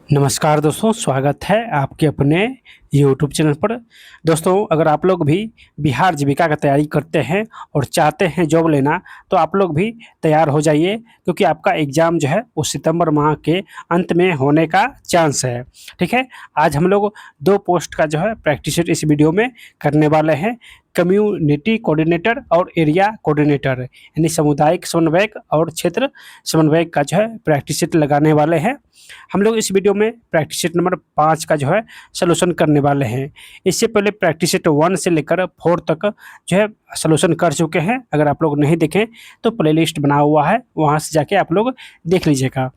नमस्कार दोस्तों, स्वागत है आपके अपने यूट्यूब चैनल पर। दोस्तों, अगर आप लोग भी बिहार जीविका का तैयारी करते हैं और चाहते हैं जॉब लेना, तो आप लोग भी तैयार हो जाइए, क्योंकि आपका एग्ज़ाम जो है वो सितंबर माह के अंत में होने का चांस है। ठीक है, आज हम लोग 2 पोस्ट का जो है प्रैक्टिस सेट इस वीडियो में करने वाले हैं। कम्युनिटी कोऑर्डिनेटर और एरिया कोऑर्डिनेटर, यानी सामुदायिक समन्वयक और क्षेत्र समन्वयक का जो है प्रैक्टिस सेट लगाने वाले हैं। हम लोग इस वीडियो में प्रैक्टिस सेट नंबर 5 का जो है सॉल्यूशन करने वाले हैं। इससे पहले प्रैक्टिस सेट 1 से लेकर 4 तक जो है सॉल्यूशन कर चुके हैं। अगर आप लोग नहीं देखें तो प्लेलिस्ट बना हुआ है, वहाँ से जाके आप लोग देख लीजिएगा।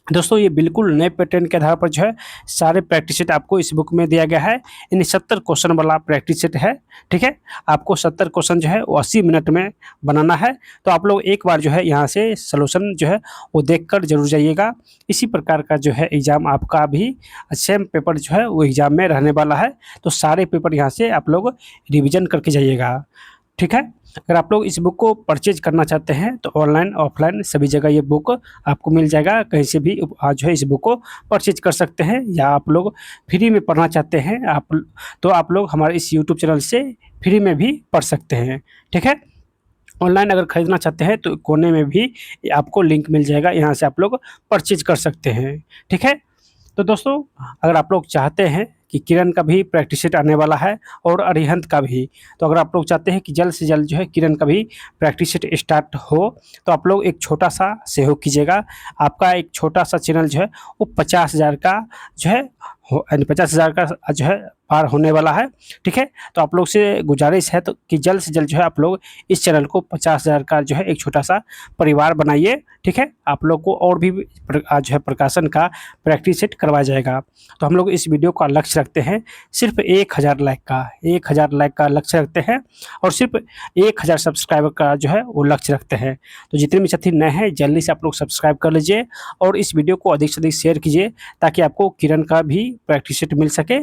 दोस्तों, ये बिल्कुल नए पैटर्न के आधार पर जो है सारे प्रैक्टिस सेट आपको इस बुक में दिया गया है। यानी 70 क्वेश्चन वाला प्रैक्टिस सेट है। ठीक है, आपको 70 क्वेश्चन जो है वो 80 मिनट में बनाना है। तो आप लोग एक बार जो है यहाँ से सॉल्यूशन जो है वो देखकर जरूर जाइएगा। इसी प्रकार का जो है एग्ज़ाम आपका भी सेम पेपर जो है वो एग्ज़ाम में रहने वाला है। तो सारे पेपर यहाँ से आप लोग रिविज़न करके जाइएगा। ठीक है, अगर आप लोग इस बुक को परचेज करना चाहते हैं तो ऑनलाइन ऑफलाइन सभी जगह ये बुक आपको मिल जाएगा। कहीं से भी आज जो है इस बुक को परचेज कर सकते हैं, या आप लोग फ्री में पढ़ना चाहते हैं तो आप लोग हमारे इस यूट्यूब चैनल से फ्री में भी पढ़ सकते हैं। ठीक है, ऑनलाइन अगर ख़रीदना चाहते हैं तो कोने में भी आपको लिंक मिल जाएगा, यहाँ से आप लोग परचेज कर सकते हैं। ठीक है, तो दोस्तों, अगर आप लोग चाहते हैं कि किरण का भी प्रैक्टिस सेट आने वाला है और अरिहंत का भी, तो अगर आप लोग चाहते हैं कि जल्द से जल्द जो है किरण का भी प्रैक्टिस सेट स्टार्ट हो, तो आप लोग एक छोटा सा सहयोग कीजिएगा। आपका एक छोटा सा चैनल जो है वो 50,000 का जो है यानी 50,000 का जो है पार होने वाला है। ठीक है, तो आप लोग से गुजारिश है तो कि जल्द से जल्द जो है आप लोग इस चैनल को 50,000 का जो है एक छोटा सा परिवार बनाइए। ठीक है, आप लोग को और भी जो है प्रकाशन का प्रैक्टिस सेट करवाया जाएगा। तो हम लोग इस वीडियो का लक्ष्य रखते हैं सिर्फ 1000 लाइक का, 1000 लाइक का लक्ष्य रखते हैं, और सिर्फ 1000 सब्सक्राइबर का जो है वो लक्ष्य रखते हैं। तो जितने भी साथी नए हैं जल्दी से आप लोग सब्सक्राइब कर लीजिए और इस वीडियो को अधिक से अधिक शेयर कीजिए, ताकि आपको किरण का भी प्रैक्टिस सेट मिल सके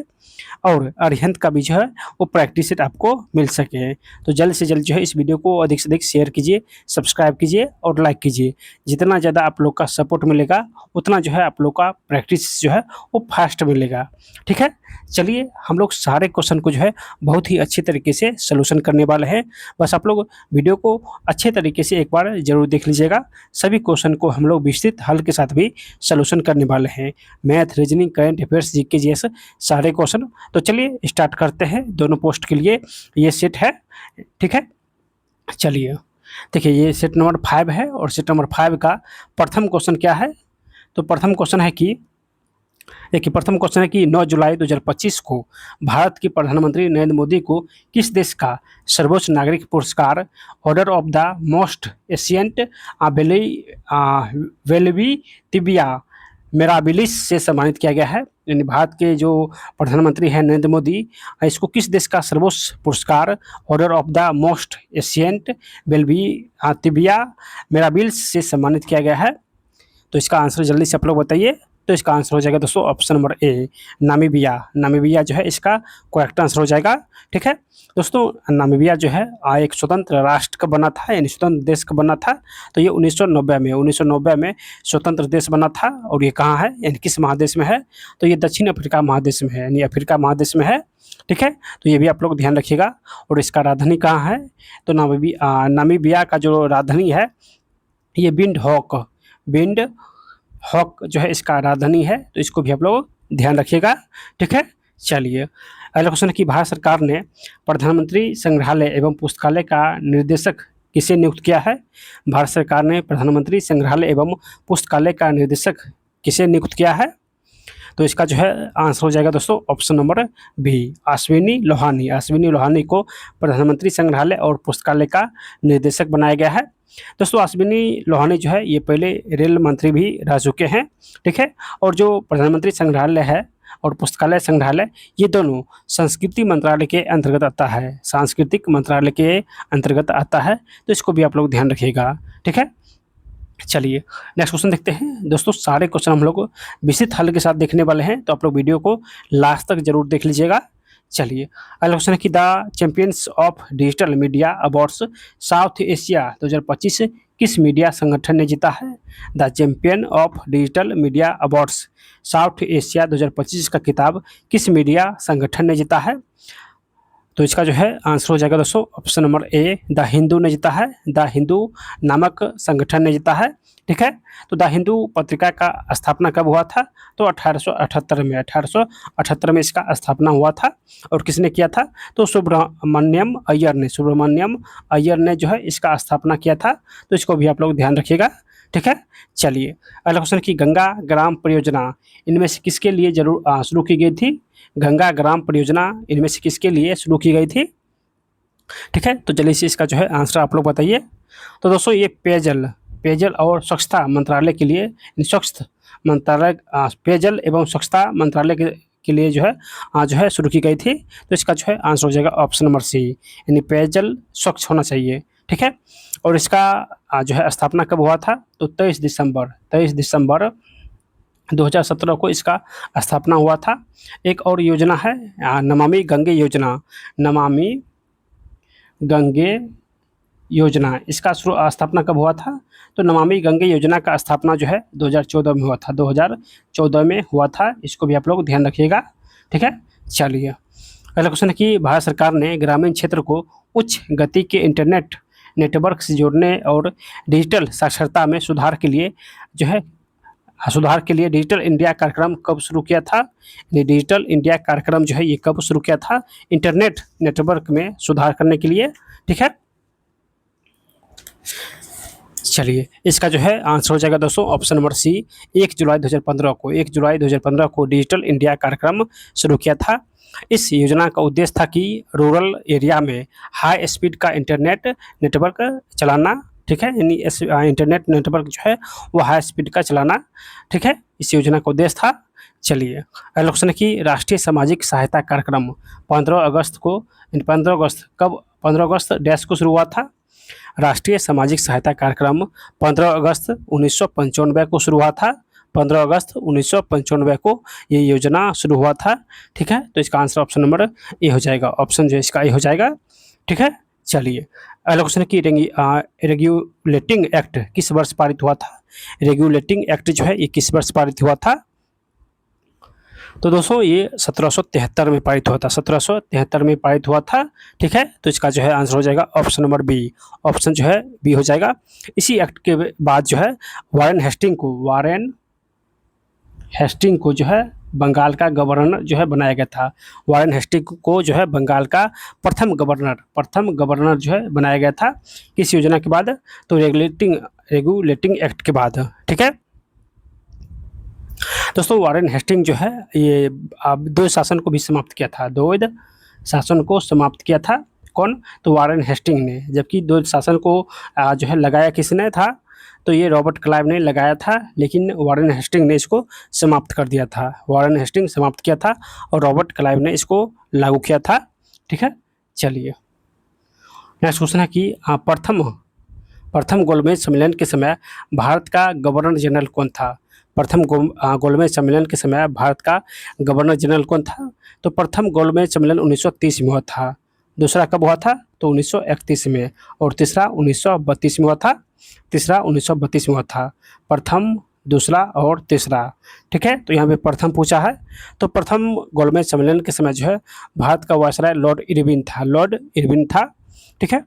और अरिहंत का भी जो है वो प्रैक्टिस सेट आपको मिल सके। तो जल्द से जल्द जो है इस वीडियो को अधिक से अधिक शेयर कीजिए, सब्सक्राइब कीजिए और लाइक कीजिए। जितना ज़्यादा आप लोग का सपोर्ट मिलेगा उतना जो है आप लोग का प्रैक्टिस जो है वो फास्ट मिलेगा। ठीक है, चलिए हम लोग सारे क्वेश्चन को जो है बहुत ही अच्छे तरीके से सॉल्यूशन करने वाले हैं। बस आप लोग वीडियो को अच्छे तरीके से एक बार ज़रूर देख लीजिएगा। सभी क्वेश्चन को हम लोग विस्तृत हल के साथ भी सॉल्यूशन करने वाले हैं। Math, reasoning, current affairs, GK, GS सारे क्वेश्चन। तो चलिए स्टार्ट करते हैं। दोनों पोस्ट के लिए ये सेट है। ठीक है, चलिए देखिए, ये सेट नंबर 5 है और सेट नंबर 5 का प्रथम क्वेश्चन क्या है। तो प्रथम क्वेश्चन है कि देखिए, प्रथम क्वेश्चन है कि 9 जुलाई 2025 को भारत के प्रधानमंत्री नरेंद्र मोदी को किस देश का सर्वोच्च नागरिक पुरस्कार Order of the Most Ancient Welwitschia Mirabilis से सम्मानित किया गया है। यानी भारत के जो प्रधानमंत्री हैं नरेंद्र मोदी, इसको किस देश का सर्वोच्च पुरस्कार Order of the Most Ancient Welwitschia Mirabilis से सम्मानित किया गया है। तो इसका आंसर जल्दी से आप लोग बताइए। तो इसका आंसर हो जाएगा दोस्तों option number A, Namibia. Namibia जो है इसका करेक्ट आंसर हो जाएगा। ठीक है दोस्तों, नामीबिया जो है एक स्वतंत्र राष्ट्र का बना था, यानी स्वतंत्र देश का बना था। तो ये 1990 में स्वतंत्र देश बना था। और ये कहाँ है, यानी किस महादेश में है? तो ये दक्षिण अफ्रीका महादेश में है, यानी अफ्रीका महादेश में है। ठीक है, तो ये भी आप लोग ध्यान रखिएगा। और इसका राजधानी कहाँ है? तो नामीबिया का जो राजधानी है ये विंड हॉक जो है इसका राजधानी है। तो इसको भी आप लोग ध्यान रखिएगा। ठीक है, चलिए अगला क्वेश्चन है कि भारत सरकार ने प्रधानमंत्री संग्रहालय एवं पुस्तकालय का निर्देशक किसे नियुक्त किया है? भारत सरकार ने प्रधानमंत्री संग्रहालय एवं पुस्तकालय का निर्देशक किसे नियुक्त किया है? तो इसका जो है आंसर हो जाएगा दोस्तों option number B, Ashwini Lohani. Ashwini Lohani को प्रधानमंत्री संग्रहालय और पुस्तकालय का निर्देशक बनाया गया है। दोस्तों, अश्विनी लोहानी जो है ये पहले रेल मंत्री भी रह चुके हैं। ठीक है, और जो प्रधानमंत्री संग्रहालय है और पुस्तकालय संग्रहालय, ये दोनों संस्कृति मंत्रालय के अंतर्गत आता है, सांस्कृतिक मंत्रालय के अंतर्गत आता है। तो इसको भी आप लोग ध्यान रखिएगा। ठीक है, चलिए नेक्स्ट क्वेश्चन देखते हैं। दोस्तों, सारे क्वेश्चन हम लोग विस्तृत हल के साथ देखने वाले हैं, तो आप लोग वीडियो को लास्ट तक जरूर देख लीजिएगा। चलिए अगला क्वेश्चन है कि the champions of digital media awards south Asia 2025 किस मीडिया संगठन ने जीता है? The champion of digital media awards south Asia 2025 का खिताब किस मीडिया संगठन ने जीता है? तो इसका जो है आंसर हो जाएगा दोस्तों option number A, the Hindu ने जीता है। द हिंदू नामक संगठन ने जीता है। ठीक है, तो द हिंदू पत्रिका का स्थापना कब हुआ था? तो 1878 में इसका स्थापना हुआ था। और किसने किया था? तो सुब्रमण्यम अय्यर ने जो है इसका स्थापना किया था। तो इसको भी आप लोग ध्यान रखिएगा। ठीक है, चलिए अगला क्वेश्चन कि गंगा ग्राम परियोजना इनमें से किसके लिए शुरू की गई थी? गंगा ग्राम परियोजना इनमें से किसके लिए शुरू की गई थी? ठीक है, तो चलिए इसका जो है आंसर आप लोग बताइए। तो दोस्तों ये पेयजल और स्वच्छता मंत्रालय के लिए, पेयजल एवं स्वच्छता मंत्रालय के लिए जो है शुरू की गई थी। तो इसका जो है आंसर हो जाएगा ऑप्शन नंबर सी, यानी पेयजल स्वच्छ होना चाहिए। ठीक है, और इसका जो है स्थापना कब हुआ था? तो 23 दिसंबर 2017 को इसका स्थापना हुआ था। एक और योजना है नमामि गंगे योजना, इसका स्थापना कब हुआ था? तो नमामि गंगे योजना का स्थापना जो है 2014 में हुआ था। 2014 में हुआ था, इसको भी आप लोग ध्यान रखिएगा। ठीक है, चलिए अगला क्वेश्चन है कि भारत सरकार ने ग्रामीण क्षेत्र को उच्च गति के इंटरनेट नेटवर्क से जोड़ने और डिजिटल साक्षरता में सुधार के लिए डिजिटल इंडिया कार्यक्रम कब शुरू किया था? डिजिटल इंडिया कार्यक्रम जो है ये कब शुरू किया था? इंटरनेट नेटवर्क में सुधार करने के लिए। ठीक है, चलिए इसका जो है आंसर हो जाएगा दोस्तों ऑप्शन नंबर सी, 1 जुलाई 2015 को डिजिटल इंडिया कार्यक्रम शुरू किया था। इस योजना का उद्देश्य था कि रूरल एरिया में हाई स्पीड का इंटरनेट नेटवर्क चलाना। ठीक है, यानी इंटरनेट नेटवर्क जो है वो हाई स्पीड का चलाना। ठीक है, इस योजना का उद्देश्य था। चलिए अगला क्वेश्चन है कि राष्ट्रीय सामाजिक सहायता कार्यक्रम 15 अगस्त डैश को शुरू हुआ था? राष्ट्रीय सामाजिक सहायता कार्यक्रम 15 अगस्त 1995 को शुरू हुआ था। 15 अगस्त 1995 को ये योजना शुरू हुआ था। ठीक है, तो इसका आंसर ऑप्शन नंबर ए हो जाएगा, ऑप्शन जो इसका ए हो जाएगा। ठीक है, चलिए अगला क्वेश्चन है कि रेगुलेटिंग एक्ट किस वर्ष पारित हुआ था? रेगुलेटिंग एक्ट जो है ये किस वर्ष पारित हुआ था? तो दोस्तों ये 1773 में पारित हुआ था। 1773 में पारित हुआ था। ठीक है, तो इसका जो है आंसर हो जाएगा ऑप्शन नंबर बी, ऑप्शन जो है बी हो जाएगा। इसी एक्ट के बाद जो है वारेन हेस्टिंग को जो है बंगाल का गवर्नर जो है बनाया गया था। वारेन हेस्टिंग को जो है बंगाल का प्रथम गवर्नर जो है बनाया गया था। किस योजना के बाद? तो रेगुलेटिंग एक्ट के बाद। ठीक है दोस्तों, वारेन हेस्टिंग जो है ये द्वैध शासन को भी समाप्त किया था। द्वैध शासन को समाप्त किया था कौन? तो वारेन हेस्टिंग ने। जबकि द्वैध शासन को जो है लगाया किसने था? तो ये रॉबर्ट क्लाइव ने लगाया था, लेकिन वारेन हेस्टिंग ने इसको समाप्त कर दिया था। वारेन हेस्टिंग समाप्त किया था और रॉबर्ट क्लाइव ने इसको लागू किया था। ठीक है, चलिए नेक्स्ट क्वेश्चन है कि प्रथम गोलमेज सम्मेलन के समय भारत का गवर्नर जनरल कौन था? प्रथम गोलमेज सम्मेलन के समय भारत का गवर्नर जनरल कौन था? तो प्रथम गोलमेज सम्मेलन 1930 में हुआ था। दूसरा कब हुआ था? तो 1931 में। और तीसरा 1932 में हुआ था। प्रथम, दूसरा और तीसरा। ठीक है, तो यहाँ पे प्रथम पूछा है। तो प्रथम गोलमेज सम्मेलन के समय जो है भारत का वायसराय लॉर्ड इरविन था। ठीक है,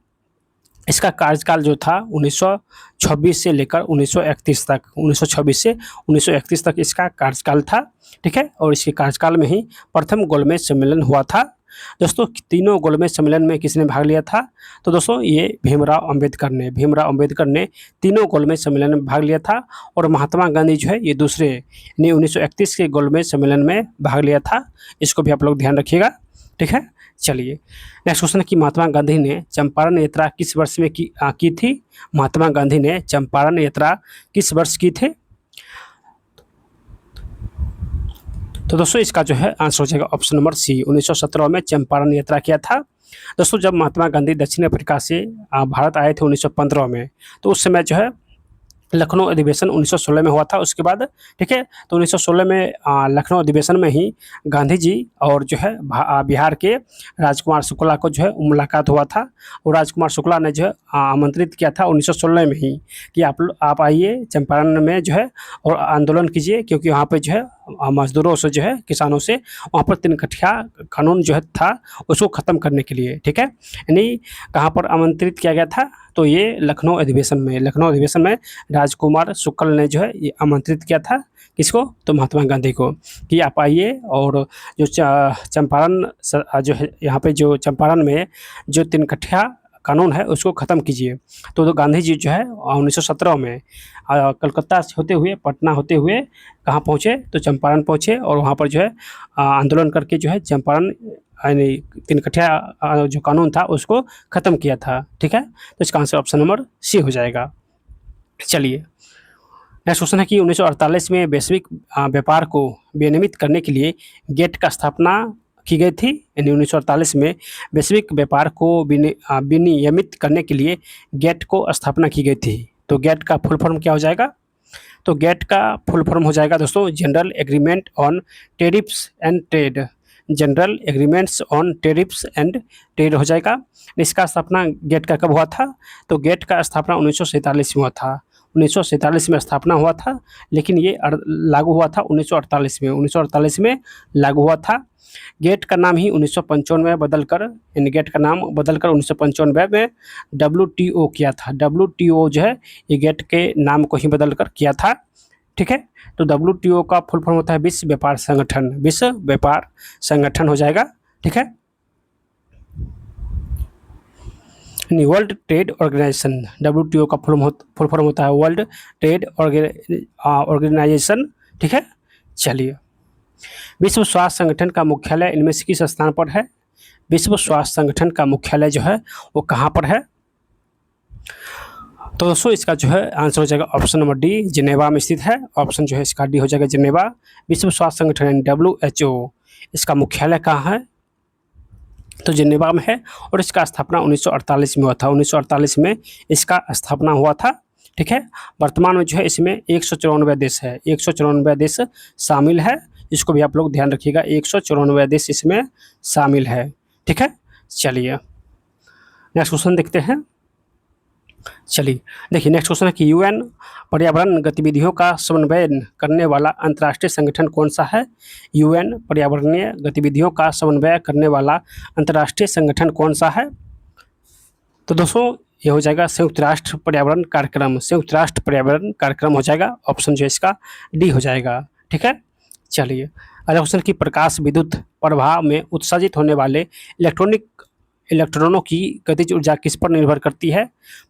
इसका कार्यकाल जो था 1926 से लेकर 1931 तक इसका कार्यकाल था। ठीक है, और इसके कार्यकाल में ही प्रथम गोलमेज सम्मेलन हुआ था। दोस्तों तीनों गोलमेज सम्मेलन में किसने भाग लिया था? तो दोस्तों ये भीमराव अंबेडकर ने तीनों गोलमेज सम्मेलन में भाग लिया था। और महात्मा गांधी जो है ये दूसरे यानी 1931 के गोलमेज सम्मेलन में भाग लिया था। इसको भी आप लोग ध्यान रखिएगा। ठीक है, चलिए नेक्स्ट क्वेश्चन है कि महात्मा गांधी ने चंपारण यात्रा किस वर्ष में की थी? महात्मा गांधी ने चंपारण यात्रा किस वर्ष की थी? तो दोस्तों इसका जो है आंसर हो जाएगा ऑप्शन नंबर सी, 1917 में चंपारण यात्रा किया था। दोस्तों जब महात्मा गांधी दक्षिण अफ्रीका से भारत आए थे 1915 में, तो उस समय जो है लखनऊ अधिवेशन 1916 में हुआ था उसके बाद, ठीक है। तो 1916 में लखनऊ अधिवेशन में ही गांधी जी और जो है बिहार के राजकुमार शुक्ला को जो है मुलाकात हुआ था। और राजकुमार शुक्ला ने जो है आमंत्रित किया था 1916 में ही कि आप आइए चंपारण में जो है और आंदोलन कीजिए, क्योंकि वहाँ पे जो है मजदूरों से जो है किसानों से वहाँ पर 3 कठिया कानून जो है था उसको ख़त्म करने के लिए, ठीक है। यानी कहाँ पर आमंत्रित किया गया था, तो ये लखनऊ अधिवेशन में राजकुमार शुक्ल ने जो है ये आमंत्रित किया था किसको, तो महात्मा गांधी को, कि आप आइए और जो चंपारण जो है यहाँ पे जो चंपारण में जो 3 कठिया कानून है उसको ख़त्म कीजिए। तो गांधी जी जो है 1917 में कलकत्ता से होते हुए पटना होते हुए कहाँ पहुँचे, तो चंपारण पहुँचे और वहाँ पर जो है आंदोलन करके जो है चंपारण यानी 3 कठिया जो कानून था उसको ख़त्म किया था, ठीक है। तो इसका आंसर ऑप्शन नंबर सी हो जाएगा। चलिए नेक्स्ट क्वेश्चन है कि 1948 में वैश्विक व्यापार को विनियमित करने के लिए गेट का स्थापना की गई थी। यानी 1948 में वैश्विक व्यापार को विनियमित करने के लिए गेट को स्थापना की गई थी। तो गेट का फुल फॉर्म क्या हो जाएगा, तो गेट का फुल फॉर्म हो जाएगा दोस्तों general agreement on tariffs and trade. General agreements on tariffs and trade हो जाएगा। इसका स्थापना गेट का कब हुआ था, तो गेट का स्थापना 1947 में हुआ था। 1947 में स्थापना हुआ था, लेकिन ये लागू हुआ था 1948 में लागू हुआ था। गेट का नाम ही 1995 में बदलकर, यानी गेट का नाम बदलकर 1995 में WTO किया था। WTO जो है ये गेट के नाम को ही बदलकर किया था, ठीक है। तो WTO का फुल फॉर्म होता है विश्व व्यापार संगठन, विश्व व्यापार संगठन हो जाएगा, ठीक है। वर्ल्ड ट्रेड ऑर्गेनाइजेशन, WTO का फुल फॉर्म होता है वर्ल्ड ट्रेड ऑर्गेनाइजेशन, ठीक है। चलिए विश्व स्वास्थ्य संगठन का मुख्यालय इनमें से किस स्थान पर है, विश्व स्वास्थ्य संगठन का मुख्यालय जो है वो कहाँ पर है, तो दोस्तों इसका जो है आंसर हो जाएगा ऑप्शन नंबर डी, जिनेवा में स्थित है। ऑप्शन जो है इसका डी हो जाएगा जिनेवा। विश्व स्वास्थ्य संगठन WHO इसका मुख्यालय कहाँ है, तो जिनेवा में है और इसका स्थापना 1948 में हुआ था। 1948 में इसका स्थापना हुआ था, ठीक है। वर्तमान में जो है इसमें 194 देश है, 194 देश शामिल है। इसको भी आप लोग ध्यान रखिएगा, 194 देश इसमें शामिल है, ठीक है। चलिए नेक्स्ट क्वेश्चन देखते हैं। चलिए देखिए नेक्स्ट क्वेश्चन है कि UN पर्यावरण गतिविधियों का समन्वयन करने वाला अंतर्राष्ट्रीय संगठन कौन सा है। UN पर्यावरणीय गतिविधियों का समन्वय करने वाला अंतर्राष्ट्रीय संगठन कौन सा है, तो दोस्तों ये हो जाएगा संयुक्त राष्ट्र पर्यावरण कार्यक्रम, संयुक्त राष्ट्र पर्यावरण कार्यक्रम हो जाएगा। ऑप्शन जो है इसका डी हो जाएगा, ठीक है। चलिए अगला क्वेश्चन कि प्रकाश विद्युत प्रवाह में उत्सर्जित होने वाले इलेक्ट्रॉनों की गतिज ऊर्जा किस पर निर्भर करती है।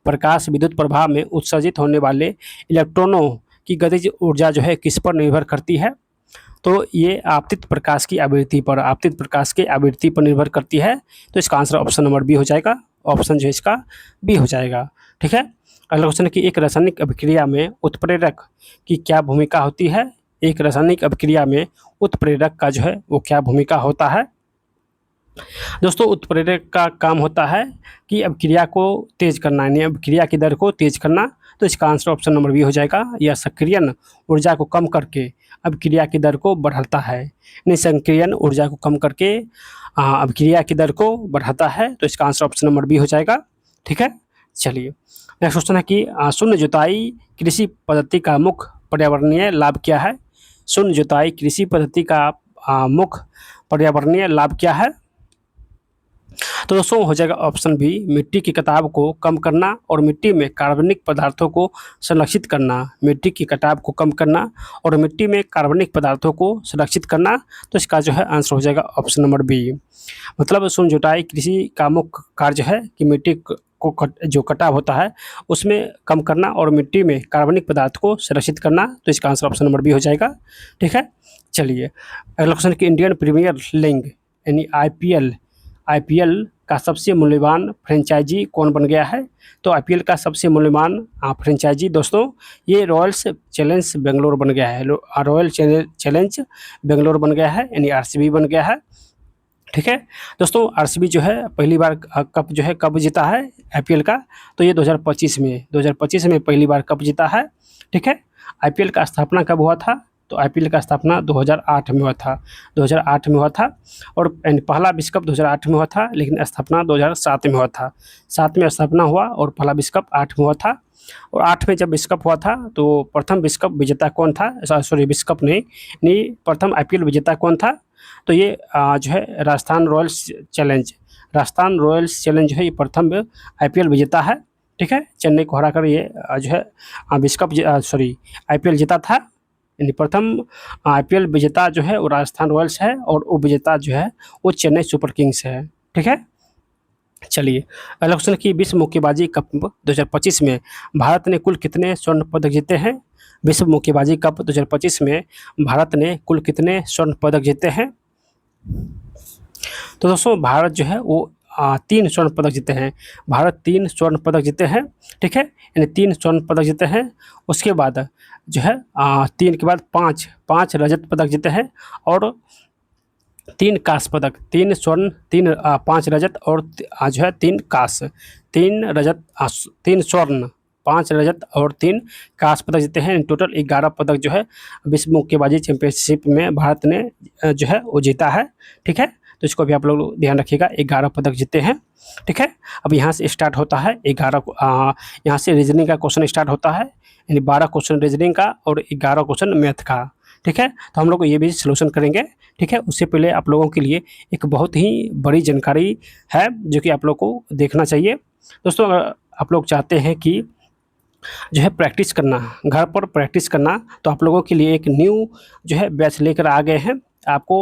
प्रकाश विद्युत प्रवाह में उत्सर्जित होने वाले इलेक्ट्रॉनों की गतिज ऊर्जा जो है किस पर निर्भर करती है, तो ये आपतित प्रकाश की आवृत्ति पर निर्भर करती है। तो इसका आंसर ऑप्शन नंबर बी हो जाएगा। ऑप्शन जो है इसका बी हो जाएगा, ठीक है। अगला क्वेश्चन है कि एक रासायनिक अभिक्रिया में उत्प्रेरक की क्या भूमिका होती है। एक रासायनिक अभिक्रिया में उत्प्रेरक का जो है वो क्या भूमिका होता है, दोस्तों उत्प्रेरक का काम होता है कि अभिक्रिया को तेज करना, यानी अभिक्रिया की दर को तेज करना। तो इसका आंसर ऑप्शन नंबर बी हो जाएगा। यह सक्रियण ऊर्जा को कम करके अभिक्रिया की दर को बढ़ाता है, निसंक्रियण ऊर्जा को कम करके अभिक्रिया की दर को बढ़ाता है। तो इसका आंसर ऑप्शन नंबर बी हो जाएगा, ठीक है। चलिए नेक्स्ट क्वेश्चन है कि शून्य जुताई कृषि पद्धति का मुख्य पर्यावरणीय लाभ क्या है। शून्य जुताई कृषि पद्धति का मुख्य पर्यावरणीय लाभ क्या है, तो दोस्तों हो जाएगा ऑप्शन बी, मिट्टी की कटाव को कम करना और मिट्टी में कार्बनिक पदार्थों को संरक्षित करना। मिट्टी की कटाव को कम करना और मिट्टी में कार्बनिक पदार्थों को संरक्षित करना। तो इसका जो है आंसर हो जाएगा ऑप्शन नंबर बी। मतलब शून्य जुताई कृषि का मुख्य कार्य है कि मिट्टी को जो कटाव होता है उसमें कम करना और मिट्टी में कार्बनिक पदार्थ को संरक्षित करना। तो इसका आंसर ऑप्शन नंबर बी हो जाएगा, ठीक है। चलिए अगला क्वेश्चन कि इंडियन प्रीमियर लीग यानी IPL का सबसे मूल्यवान फ्रेंचाइजी कौन बन गया है। तो IPL का सबसे मूल्यवान फ्रेंचाइजी दोस्तों ये रॉयल चैलेंज बेंगलोर बन गया है। रॉयल चैलेंज बेंगलोर बन गया है, यानी RCB बन गया है। ठीक है दोस्तों, आरसीबी जो है पहली बार कप जो है कब जीता है आईपीएल का, तो ये 2025 में पहली बार कप जीता है। ठीक है, आईपीएल का स्थापना कब हुआ था, तो आईपीएल का स्थापना 2008 में हुआ था, 2008 में हुआ था। और पहला विश्व कप 2008 में हुआ था, लेकिन स्थापना 2007 में हुआ था। 7 में स्थापना हुआ और पहला विश्व कप 8 में हुआ था। और 8 में जब विश्व कप हुआ था तो प्रथम विश्व कप विजेता कौन था, सॉरी विश्व कप नहीं, प्रथम आईपीएल विजेता कौन था, तो ये जो है राजस्थान रॉयल्स चैलेंज जो है ये प्रथम आईपीएल विजेता है। ठीक है, चेन्नई को हराकर ये जो है विश्व कप सॉरी आईपीएल जीता था। यानी प्रथम आईपीएल विजेता जो है वो राजस्थान रॉयल्स है और उपविजेता जो है वो चेन्नई सुपर किंग्स है। ठीक है, चलिए अगला क्वेश्चन की विश्व मुक्केबाजी कप 2025 में भारत ने कुल कितने स्वर्ण पदक जीते हैं। विश्व मुक्केबाजी कप 2025 में भारत ने कुल कितने स्वर्ण पदक जीते हैं। तो दोस्तों भारत जो है वो 3 स्वर्ण पदक जीते हैं। भारत 3 स्वर्ण पदक जीते हैं। ठीक है, यानी 3 स्वर्ण पदक जीते हैं। उसके बाद जो है 3 के बाद 5 रजत पदक जीते हैं और 3 कांस्य पदक, 3 स्वर्ण 5 रजत और जो है 3 कांस्य, 3 रजत 3 स्वर्ण 5 रजत और 3 कांस्य पदक जीते हैं। टोटल 11 पदक जो है विश्व मुक्केबाजी चैंपियनशिप में भारत ने जो है वो जीता है। ठीक है, तो इसको भी आप लोग ध्यान रखिएगा, 11 पदक जीते हैं। ठीक है, अब यहाँ से स्टार्ट होता है 11 यहाँ से रीजनिंग का क्वेश्चन स्टार्ट होता है, यानी 12 क्वेश्चन रीजनिंग का और 11 क्वेश्चन मैथ का। ठीक है, तो हम लोग ये भी सलूशन करेंगे। ठीक है, उससे पहले आप लोगों के लिए एक बहुत ही बड़ी जानकारी है जो कि आप लोग को देखना चाहिए। दोस्तों अगर आप लोग चाहते हैं कि जो है प्रैक्टिस करना, घर पर प्रैक्टिस करना, तो आप लोगों के लिए एक न्यू जो है बैच लेकर आ गए हैं। आपको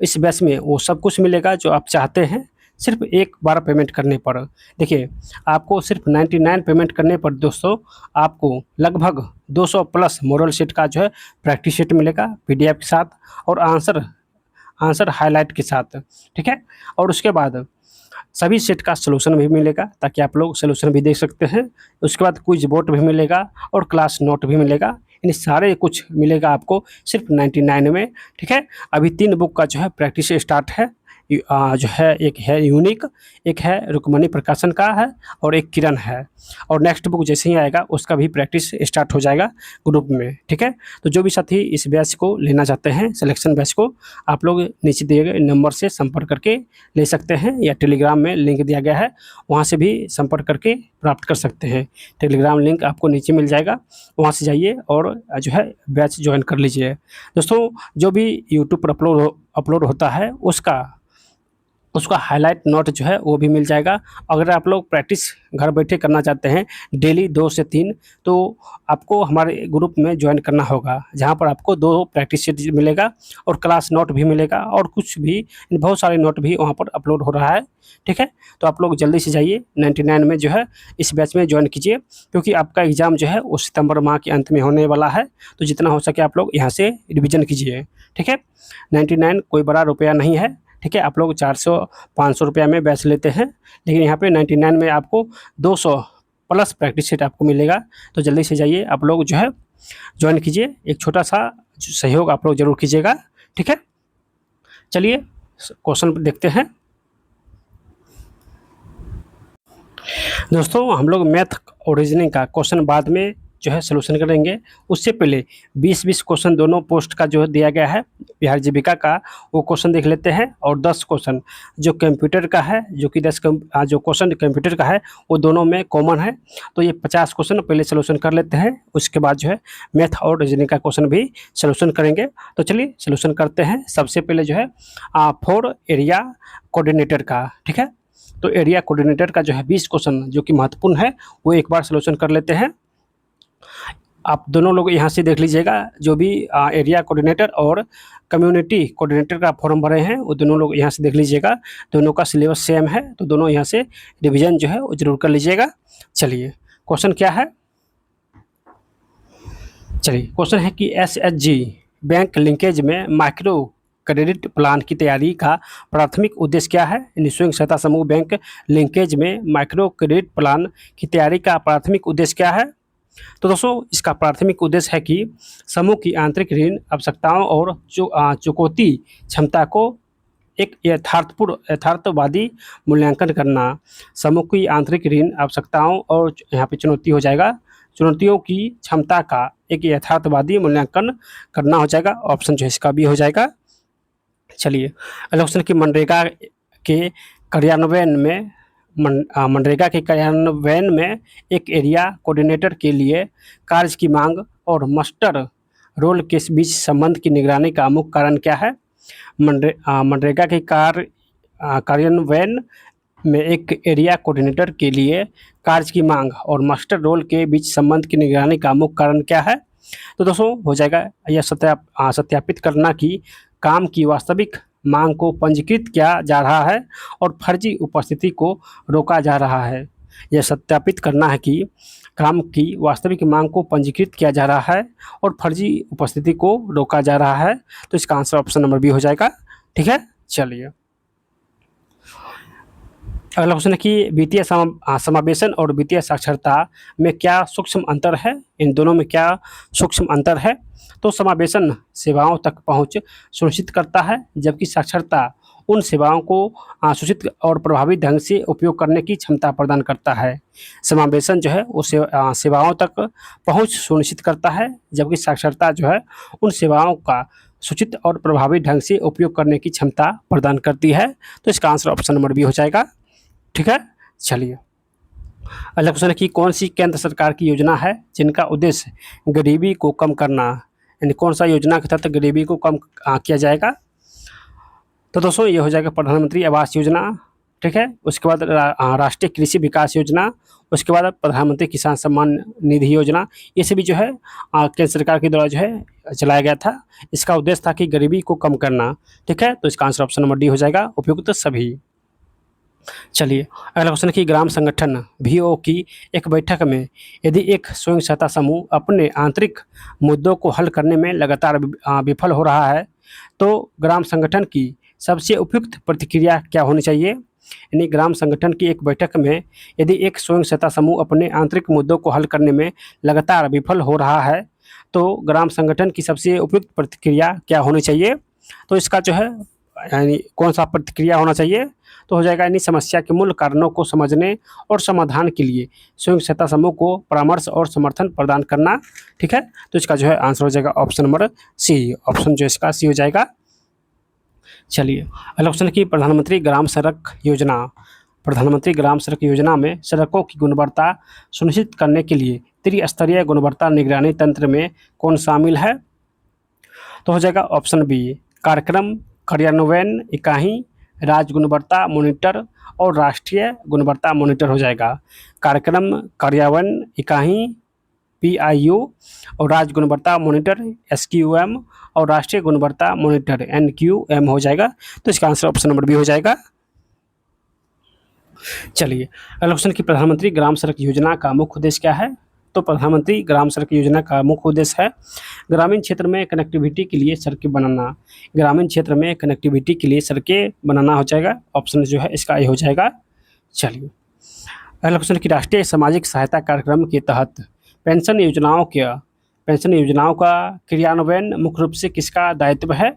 इस बैच में वो सब कुछ मिलेगा जो आप चाहते हैं, सिर्फ एक बार पेमेंट करने पर। देखिए आपको सिर्फ 99 पेमेंट करने पर दोस्तों आपको लगभग 200 प्लस मॉडल सेट का जो है प्रैक्टिस सेट मिलेगा पीडीएफ के साथ और आंसर हाईलाइट के साथ। ठीक है, और उसके बाद सभी सेट का सलूशन भी मिलेगा ताकि आप लोग सलूशन भी देख सकते हैं। उसके बाद क्विज बोर्ड भी मिलेगा और क्लास नोट भी मिलेगा, यानी सारे कुछ मिलेगा आपको सिर्फ 99 में। ठीक है, अभी 3 बुक का जो है प्रैक्टिस स्टार्ट है, जो है एक है यूनिक, एक है रुक्मणी प्रकाशन का है और एक किरण है। और नेक्स्ट बुक जैसे ही आएगा उसका भी प्रैक्टिस स्टार्ट हो जाएगा ग्रुप में। ठीक है, तो जो भी साथी इस बैच को लेना चाहते हैं सिलेक्शन बैच को, आप लोग नीचे दिए गए नंबर से संपर्क करके ले सकते हैं या टेलीग्राम में लिंक दिया गया है वहाँ से भी संपर्क करके प्राप्त कर सकते हैं। टेलीग्राम लिंक आपको नीचे मिल जाएगा, वहाँ से जाइए और जो है बैच ज्वाइन कर लीजिए। दोस्तों जो भी यूट्यूब पर अपलोड होता है उसका हाईलाइट नोट जो है वो भी मिल जाएगा। अगर आप लोग प्रैक्टिस घर बैठे करना चाहते हैं डेली 2 से 3, तो आपको हमारे ग्रुप में ज्वाइन करना होगा, जहां पर आपको 2 प्रैक्टिस सेट मिलेगा और क्लास नोट भी मिलेगा और कुछ भी बहुत सारे नोट भी वहां पर अपलोड हो रहा है। ठीक है, तो आप लोग जल्दी से जाइए 99 में जो है इस बैच में ज्वाइन कीजिए, क्योंकि आपका एग्ज़ाम जो है वो सितंबर माह के अंत में होने वाला है। तो जितना हो सके आप लोग यहाँ से रिविज़न कीजिए। ठीक है, 99 कोई बड़ा रुपया नहीं है। ठीक है, आप लोग 400-500 रुपया में बैच लेते हैं, लेकिन यहाँ पे 99 में आपको 200 प्लस प्रैक्टिस सेट आपको मिलेगा। तो जल्दी से जाइए आप लोग जो है ज्वाइन कीजिए, एक छोटा सा सहयोग आप लोग ज़रूर कीजिएगा। ठीक है, चलिए क्वेश्चन देखते हैं। दोस्तों हम लोग मैथ और रीजनिंग का क्वेश्चन बाद में जो है सलूशन करेंगे, उससे पहले 20-20 क्वेश्चन दोनों पोस्ट का जो दिया गया है बिहार जीविका का, वो क्वेश्चन देख लेते हैं। और 10 क्वेश्चन जो कंप्यूटर का है, जो कि 10 जो क्वेश्चन कंप्यूटर का है वो दोनों में कॉमन है। तो ये 50 क्वेश्चन पहले सलूशन कर लेते हैं, उसके बाद जो है मैथ और रीजनिंग का क्वेश्चन भी सलूशन करेंगे। तो चलिए सलूशन करते हैं। सबसे पहले जो है 4 एरिया कोऑर्डिनेटर का। ठीक है, तो एरिया कोऑर्डिनेटर का जो है 20 क्वेश्चन जो कि महत्वपूर्ण है वो एक बार सलूशन कर लेते हैं। आप दोनों लोग यहाँ से देख लीजिएगा, जो भी एरिया कोऑर्डिनेटर और कम्युनिटी कोऑर्डिनेटर का फॉर्म भरे हैं वो दोनों लोग यहाँ से देख लीजिएगा। दोनों का सिलेबस सेम है, तो दोनों यहाँ से रिवीजन जो है वो जरूर कर लीजिएगा। चलिए क्वेश्चन क्या है, चलिए क्वेश्चन है कि एसएचजी बैंक लिंकेज में माइक्रो क्रेडिट प्लान की तैयारी का प्राथमिक उद्देश्य क्या है। स्वयं सहायता समूह बैंक लिंकेज में माइक्रो क्रेडिट प्लान की तैयारी का प्राथमिक उद्देश्य क्या है। तो दोस्तों इसका प्राथमिक उद्देश्य है कि समूह की आंतरिक ऋण आवश्यकताओं और चुकौती क्षमता को एक यथार्थवादी मूल्यांकन करना, समूह की आंतरिक ऋण आवश्यकताओं और यहाँ पे चुनौती हो जाएगा, चुनौतियों की क्षमता का एक यथार्थवादी मूल्यांकन करना हो जाएगा। ऑप्शन जो है इसका बी हो जाएगा। चलिए अगला क्वेश्चन कि के कार्यान्वयन में मनरेगा के कार्यान्वयन में एक एरिया कोऑर्डिनेटर के लिए कार्य की मांग और मास्टर रोल के बीच संबंध की निगरानी का मुख्य कारण क्या है? मनरेगा के कार्यान्वयन में एक एरिया कोऑर्डिनेटर के लिए कार्य की मांग और मास्टर रोल के बीच संबंध की निगरानी का मुख्य कारण क्या है? तो दोस्तों हो जाएगा यह सत्यापित करना कि काम की वास्तविक मांग को पंजीकृत किया जा रहा है और फर्जी उपस्थिति को रोका जा रहा है। यह सत्यापित करना है कि काम की वास्तविक मांग को पंजीकृत किया जा रहा है और फर्जी उपस्थिति को रोका जा रहा है। तो इसका आंसर ऑप्शन नंबर बी हो जाएगा। ठीक है, चलिए अगला क्वेश्चन है कि वित्तीय समावेशन और वित्तीय साक्षरता में क्या सूक्ष्म अंतर है? इन दोनों में क्या सूक्ष्म अंतर है? तो समावेशन सेवाओं तक पहुंच सुनिश्चित करता है, जबकि साक्षरता उन सेवाओं को सूचित और प्रभावी ढंग से उपयोग करने की क्षमता प्रदान करता है। समावेशन जो है वो सेवाओं तक पहुंच सुनिश्चित करता है, जबकि साक्षरता जो है उन सेवाओं का सूचित और प्रभावी ढंग से उपयोग करने की क्षमता प्रदान करती है। तो इसका आंसर ऑप्शन नंबर बी हो जाएगा। ठीक है, चलिए अगला क्वेश्चन है कि कौन सी केंद्र सरकार की योजना है जिनका उद्देश्य गरीबी को कम करना, यानी कौन सा योजना के तहत गरीबी को कम किया जाएगा? तो दोस्तों ये हो जाएगा प्रधानमंत्री आवास योजना। ठीक है, उसके बाद राष्ट्रीय कृषि विकास योजना, उसके बाद प्रधानमंत्री किसान सम्मान निधि योजना। ये सभी जो है केंद्र सरकार के द्वारा जो है चलाया गया था। इसका उद्देश्य था कि गरीबी को कम करना। ठीक है, तो इसका आंसर ऑप्शन नंबर डी हो जाएगा, उपयुक्त सभी। चलिए अगला क्वेश्चन है कि ग्राम संगठन VO की एक बैठक में यदि एक स्वयं सहायता समूह अपने आंतरिक मुद्दों को हल करने में लगातार विफल हो रहा है, तो ग्राम संगठन की सबसे उपयुक्त प्रतिक्रिया क्या होनी चाहिए? यानी ग्राम संगठन की एक बैठक में यदि एक स्वयं सहायता समूह अपने आंतरिक मुद्दों को हल करने में लगातार विफल हो रहा है, तो ग्राम संगठन की सबसे उपयुक्त प्रतिक्रिया क्या होनी चाहिए? तो इसका जो है यानी कौन सा प्रतिक्रिया होना चाहिए? तो हो जाएगा यानी समस्या के मूल कारणों को समझने और समाधान के लिए स्वयं सहायता समूह को परामर्श और समर्थन प्रदान करना। ठीक है, तो इसका जो है आंसर हो जाएगा ऑप्शन नंबर सी। ऑप्शन जो इसका सी हो जाएगा। चलिए अगला क्वेश्चन कि प्रधानमंत्री ग्राम सड़क योजना, प्रधानमंत्री ग्राम सड़क योजना में सड़कों की गुणवत्ता सुनिश्चित करने के लिए त्रिस्तरीय गुणवत्ता निगरानी तंत्र में कौन शामिल है? तो हो जाएगा ऑप्शन बी, कार्यक्रम कार्यान्वयन इकाई, राज्य गुणवत्ता मॉनिटर और राष्ट्रीय गुणवत्ता मॉनिटर हो जाएगा। कार्यक्रम कार्यान्वयन इकाई PIU और राज्य गुणवत्ता मॉनिटर SQM और राष्ट्रीय गुणवत्ता मॉनिटर NQM हो जाएगा। तो इसका आंसर ऑप्शन नंबर बी हो जाएगा। चलिए अगला क्वेश्चन कि प्रधानमंत्री ग्राम सड़क योजना का मुख्य उद्देश्य क्या है? तो प्रधानमंत्री ग्राम सड़क योजना का मुख्य उद्देश्य है ग्रामीण क्षेत्र में कनेक्टिविटी के लिए सड़कें बनाना। ग्रामीण क्षेत्र में कनेक्टिविटी के लिए सड़कें बनाना हो जाएगा। ऑप्शन जो है इसका ए हो जाएगा। चलिए अगला क्वेश्चन कि राष्ट्रीय सामाजिक सहायता कार्यक्रम के तहत पेंशन योजनाओं का क्रियान्वयन मुख्य रूप से किसका दायित्व है?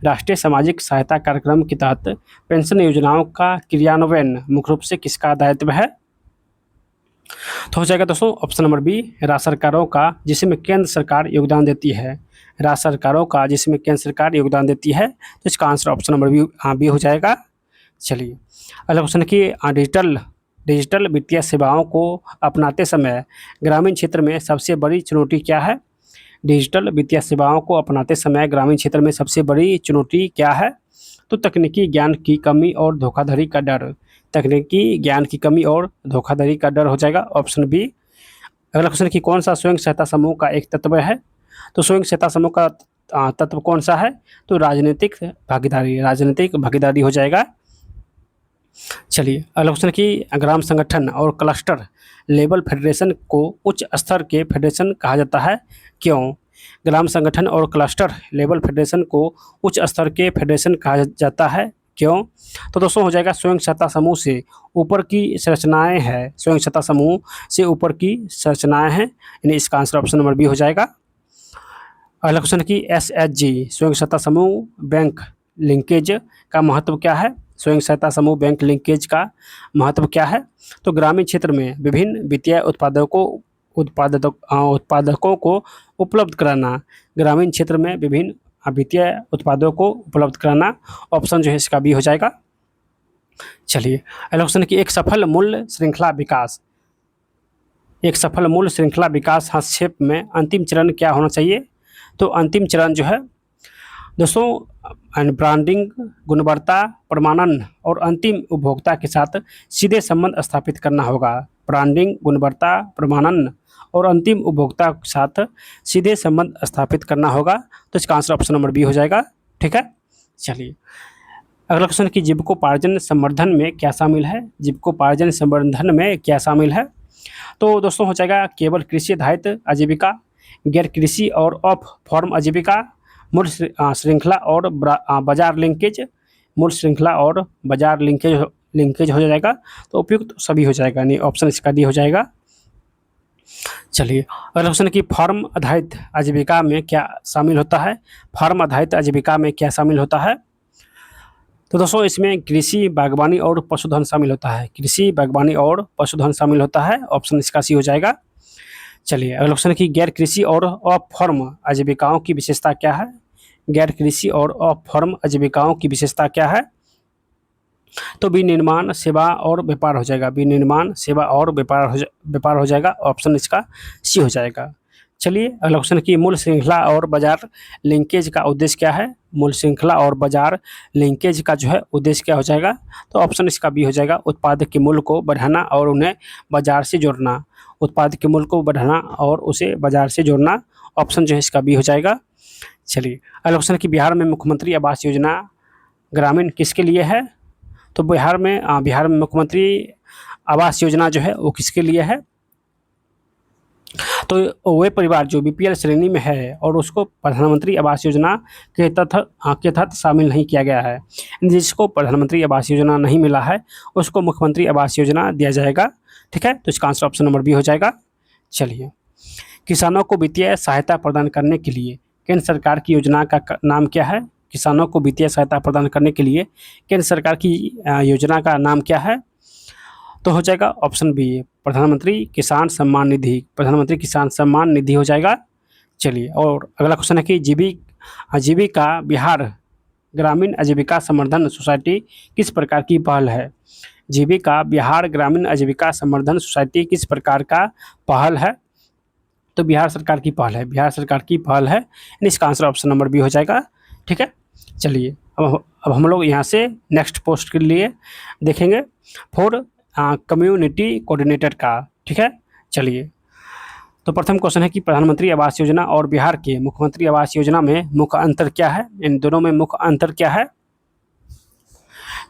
राष्ट्रीय सामाजिक सहायता कार्यक्रम के तहत पेंशन योजनाओं का क्रियान्वयन मुख्य रूप से किसका दायित्व है? तो हो जाएगा दोस्तों ऑप्शन नंबर बी, राज्य सरकारों का जिसमें केंद्र सरकार योगदान देती है। राज्य सरकारों का जिसमें केंद्र सरकार योगदान देती है। तो इसका आंसर ऑप्शन नंबर बी हो जाएगा। चलिए अगला क्वेश्चन कि डिजिटल वित्तीय सेवाओं को अपनाते समय ग्रामीण क्षेत्र में सबसे बड़ी चुनौती क्या है? डिजिटल वित्तीय सेवाओं को अपनाते समय ग्रामीण क्षेत्र में सबसे बड़ी चुनौती क्या है? तो तकनीकी ज्ञान की कमी और धोखाधड़ी का डर। तकनीकी ज्ञान की कमी और धोखाधड़ी का डर हो जाएगा ऑप्शन बी। अगला क्वेश्चन कि कौन सा स्वयं सहायता समूह का एक तत्व है? तो स्वयं सहायता समूह का तत्व कौन सा है? तो राजनीतिक भागीदारी हो जाएगा। चलिए अगला क्वेश्चन कि ग्राम संगठन और क्लस्टर लेवल फेडरेशन को उच्च स्तर के फेडरेशन कहा जाता है, क्यों? ग्राम संगठन और क्लस्टर लेवल फेडरेशन को उच्च स्तर के फेडरेशन कहा जाता है, क्यों? तो दोस्तों हो जाएगा स्वयं सहायता समूह से ऊपर की संरचनाएं हैं, स्वयं सहायता समूह से ऊपर की संरचनाएं हैं, यानी इसका आंसर ऑप्शन नंबर बी हो जाएगा। अगला क्वेश्चन कि SHG स्वयं सहायता समूह बैंक लिंकेज का महत्व क्या है, स्वयं सहायता समूह बैंक लिंकेज का महत्व क्या है। तो ग्रामीण क्षेत्र में विभिन्न वित्तीय उत्पादकों को उपलब्ध कराना, ग्रामीण क्षेत्र में विभिन्न वित्तीय उत्पादों को उपलब्ध कराना, ऑप्शन जो है इसका बी हो जाएगा। चलिए अगला क्वेश्चन कि एक सफल मूल्य श्रृंखला विकास, एक सफल मूल्य श्रृंखला विकास हस्तक्षेप में अंतिम चरण क्या होना चाहिए। तो अंतिम चरण जो है दोस्तों ब्रांडिंग, गुणवत्ता प्रमाणन और अंतिम उपभोक्ता के साथ सीधे संबंध स्थापित करना होगा। ब्रांडिंग, गुणवत्ता प्रमाणन और अंतिम उपभोक्ता के साथ सीधे संबंध स्थापित करना होगा। तो इसका आंसर ऑप्शन नंबर बी हो जाएगा। ठीक है, चलिए अगला क्वेश्चन कि जीविकोपार्जन संवर्धन में क्या शामिल है। जीविकोपार्जन संवर्धन में क्या शामिल है। तो दोस्तों हो जाएगा केवल कृषि आधारित आजीविका, गैर कृषि और ऑफ फॉर्म आजीविका, मूल्य श्रृंखला और बाजार लिंकेज, मूल्य श्रृंखला और बाजार लिंकेज हो जाएगा। तो उपयुक्त सभी हो जाएगा, यानी ऑप्शन इसका डी हो जाएगा। चलिए अगला क्वेश्चन कि फॉर्म आधारित आजीविका में क्या शामिल होता है। फॉर्म आधारित आजीविका में क्या शामिल होता है। तो दोस्तों इसमें कृषि, बागवानी और पशुधन शामिल होता है। कृषि, बागवानी और पशुधन शामिल होता है, ऑप्शन इसका सी हो जाएगा। चलिए अगला क्वेश्चन कि गैर कृषि और ऑफ फॉर्म आजीविकाओं की विशेषता क्या है। गैर कृषि और ऑफ फॉर्म आजीविकाओं की विशेषता क्या है। तो विनिर्माण, सेवा और व्यापार हो जाएगा। विनिर्माण, सेवा और व्यापार हो जाएगा, ऑप्शन इसका सी हो जाएगा। चलिए अगला क्वेश्चन कि मूल्य श्रृंखला और बाजार लिंकेज का उद्देश्य क्या है। मूल्य श्रृंखला और बाजार लिंकेज का जो है उद्देश्य क्या हो जाएगा। तो ऑप्शन इसका बी हो जाएगा। उत्पाद के मूल्य को बढ़ाना और उन्हें बाजार से जोड़ना। उत्पाद के मूल्य को बढ़ाना और उसे बाजार से जोड़ना, ऑप्शन जो है इसका बी हो जाएगा। चलिए अगला क्वेश्चन कि बिहार में मुख्यमंत्री आवास योजना ग्रामीण किसके लिए है। तो बिहार में मुख्यमंत्री आवास योजना जो है वो किसके लिए है। तो वे परिवार जो बीपीएल श्रेणी में है और उसको प्रधानमंत्री आवास योजना के तहत शामिल नहीं किया गया है, जिसको प्रधानमंत्री आवास योजना नहीं मिला है उसको मुख्यमंत्री आवास योजना दिया जाएगा। ठीक है, तो इसका आंसर ऑप्शन नंबर बी हो जाएगा। चलिए किसानों को वित्तीय सहायता प्रदान करने के लिए केंद्र सरकार की योजना का नाम क्या है। किसानों को वित्तीय सहायता प्रदान करने के लिए केंद्र सरकार की योजना का नाम क्या है। तो हो जाएगा ऑप्शन बी, प्रधानमंत्री किसान सम्मान निधि। प्रधानमंत्री किसान सम्मान निधि हो जाएगा। चलिए और अगला क्वेश्चन है कि जीविका बिहार ग्रामीण आजीविका संवर्धन सोसाइटी किस प्रकार की पहल है। जीविका बिहार ग्रामीण आजीविका संवर्धन सोसाइटी किस प्रकार का पहल है। तो बिहार सरकार की पहल है, बिहार सरकार की पहल है, इसका आंसर ऑप्शन नंबर बी हो जाएगा। ठीक है, चलिए अब हम लोग यहाँ से नेक्स्ट पोस्ट के लिए देखेंगे फॉर कम्युनिटी कोऑर्डिनेटर का। ठीक है, चलिए तो प्रथम क्वेश्चन है कि प्रधानमंत्री आवास योजना और बिहार के मुख्यमंत्री आवास योजना में मुख्य अंतर क्या है। इन दोनों में मुख्य अंतर क्या है।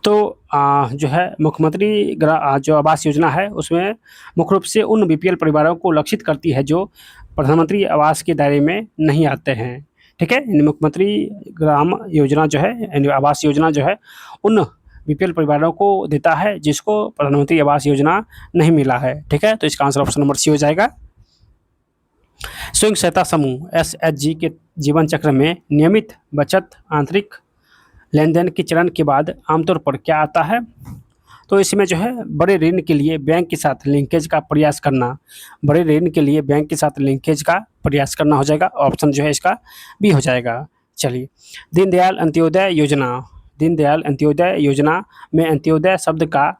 तो जो है मुख्यमंत्री जो आवास योजना है उसमें मुख्य रूप से उन बीपीएल परिवारों को लक्षित करती है जो प्रधानमंत्री आवास के दायरे में नहीं आते हैं। ठीक है, मुख्यमंत्री ग्राम योजना जो है आवास योजना जो है उन बीपीएल परिवारों को देता है जिसको प्रधानमंत्री आवास योजना नहीं मिला है। ठीक है, तो इसका आंसर ऑप्शन नंबर सी हो जाएगा। स्वयं सहायता समूह एसएचजी के जीवन चक्र में नियमित बचत आंतरिक लेन देन के चरण के बाद आमतौर पर क्या आता है। तो इसमें जो है बड़े ऋण के लिए बैंक के साथ लिंकेज का प्रयास करना, बड़े ऋण के लिए बैंक के साथ लिंकेज का प्रयास करना हो जाएगा, ऑप्शन जो है इसका बी हो जाएगा। चलिए दीनदयाल अंत्योदय योजना, दीनदयाल अंत्योदय योजना में अंत्योदय शब्द का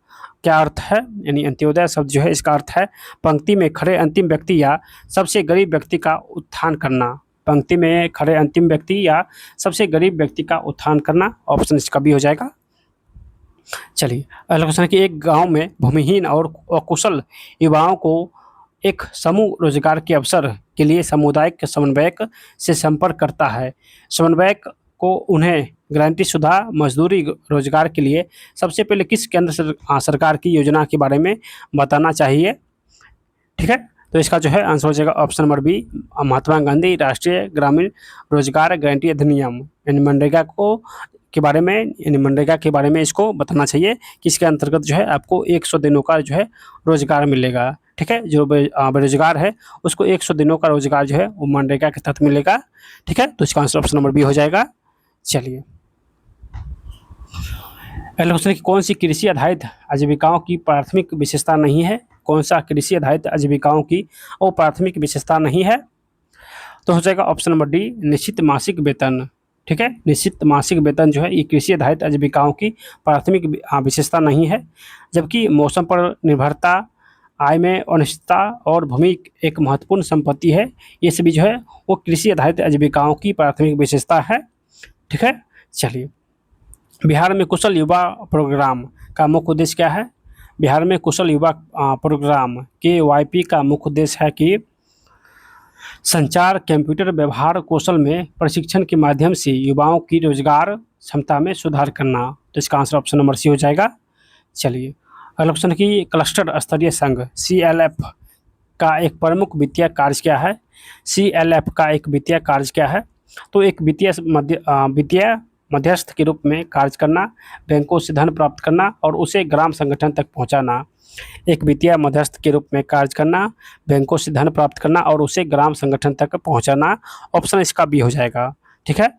क्या अर्थ है। यानी अंत्योदय शब्द जो है इसका अर्थ है पंक्ति में खड़े अंतिम व्यक्ति या सबसे गरीब व्यक्ति का उत्थान करना। पंक्ति में खड़े अंतिम व्यक्ति या सबसे गरीब व्यक्ति का उत्थान करना, ऑप्शन इसका भी हो जाएगा। चलिए अगला क्वेश्चन है कि एक गांव में भूमिहीन और अकुशल युवाओं को एक समूह रोजगार के अवसर के लिए सामुदायिक समन्वयक से संपर्क करता है। समन्वयक को उन्हें गारंटी शुदा मजदूरी रोजगार के लिए सबसे पहले किस केंद्र सरकार की योजना के बारे में बताना चाहिए। ठीक है, तो इसका जो है आंसर हो जाएगा option number B, Mahatma Gandhi राष्ट्रीय ग्रामीण रोजगार गारंटी अधिनियम, यानी मनरेगा के बारे में, यानी मनरेगा के बारे में इसको बताना चाहिए कि इसके अंतर्गत जो है आपको 100 दिनों का जो है रोजगार मिलेगा। ठीक है, जो बेरोजगार है उसको 100 दिनों का रोजगार जो है वो मनरेगा के तहत मिलेगा। ठीक है, तो इसका आंसर ऑप्शन नंबर बी हो जाएगा। चलिए अगला क्वेश्चन है कि कौन सी कृषि आधारित आजीविकाओं की प्राथमिक विशेषता नहीं है? कौन सा कृषि आधारित आजीविकाओं की वो प्राथमिक विशेषता नहीं है? तो हो जाएगा ऑप्शन नंबर डी, निश्चित मासिक वेतन। ठीक है, निश्चित मासिक वेतन जो है ये कृषि आधारित आजीविकाओं की प्राथमिक विशेषता नहीं है। जबकि मौसम पर निर्भरता, आय में अनिश्चितता और भूमि एक महत्वपूर्ण संपत्ति है, ये सभी जो है वो कृषि आधारित आजीविकाओं की प्राथमिक विशेषता है। ठीक है, चलिए, बिहार में कुशल युवा प्रोग्राम का मुख्य उद्देश्य क्या है? बिहार में कुशल युवा प्रोग्राम KYP का मुख्य उद्देश्य है कि संचार, कंप्यूटर व्यवहार कौशल में प्रशिक्षण के माध्यम से युवाओं की रोजगार क्षमता में सुधार करना। तो इसका आंसर ऑप्शन नंबर सी हो जाएगा। चलिए, अगला क्वेश्चन की क्लस्टर स्तरीय संघ CLF का एक प्रमुख वित्तीय कार्य क्या है? CLF का एक वित्तीय कार्य क्या है? तो एक वित्तीय मध्यस्थ के रूप में कार्य करना, बैंकों से धन प्राप्त करना और उसे ग्राम संगठन तक पहुंचाना। एक वित्तीय मध्यस्थ के रूप में कार्य करना, बैंकों से धन प्राप्त करना और उसे ग्राम संगठन तक पहुंचाना। ऑप्शन इसका बी हो जाएगा। ठीक है,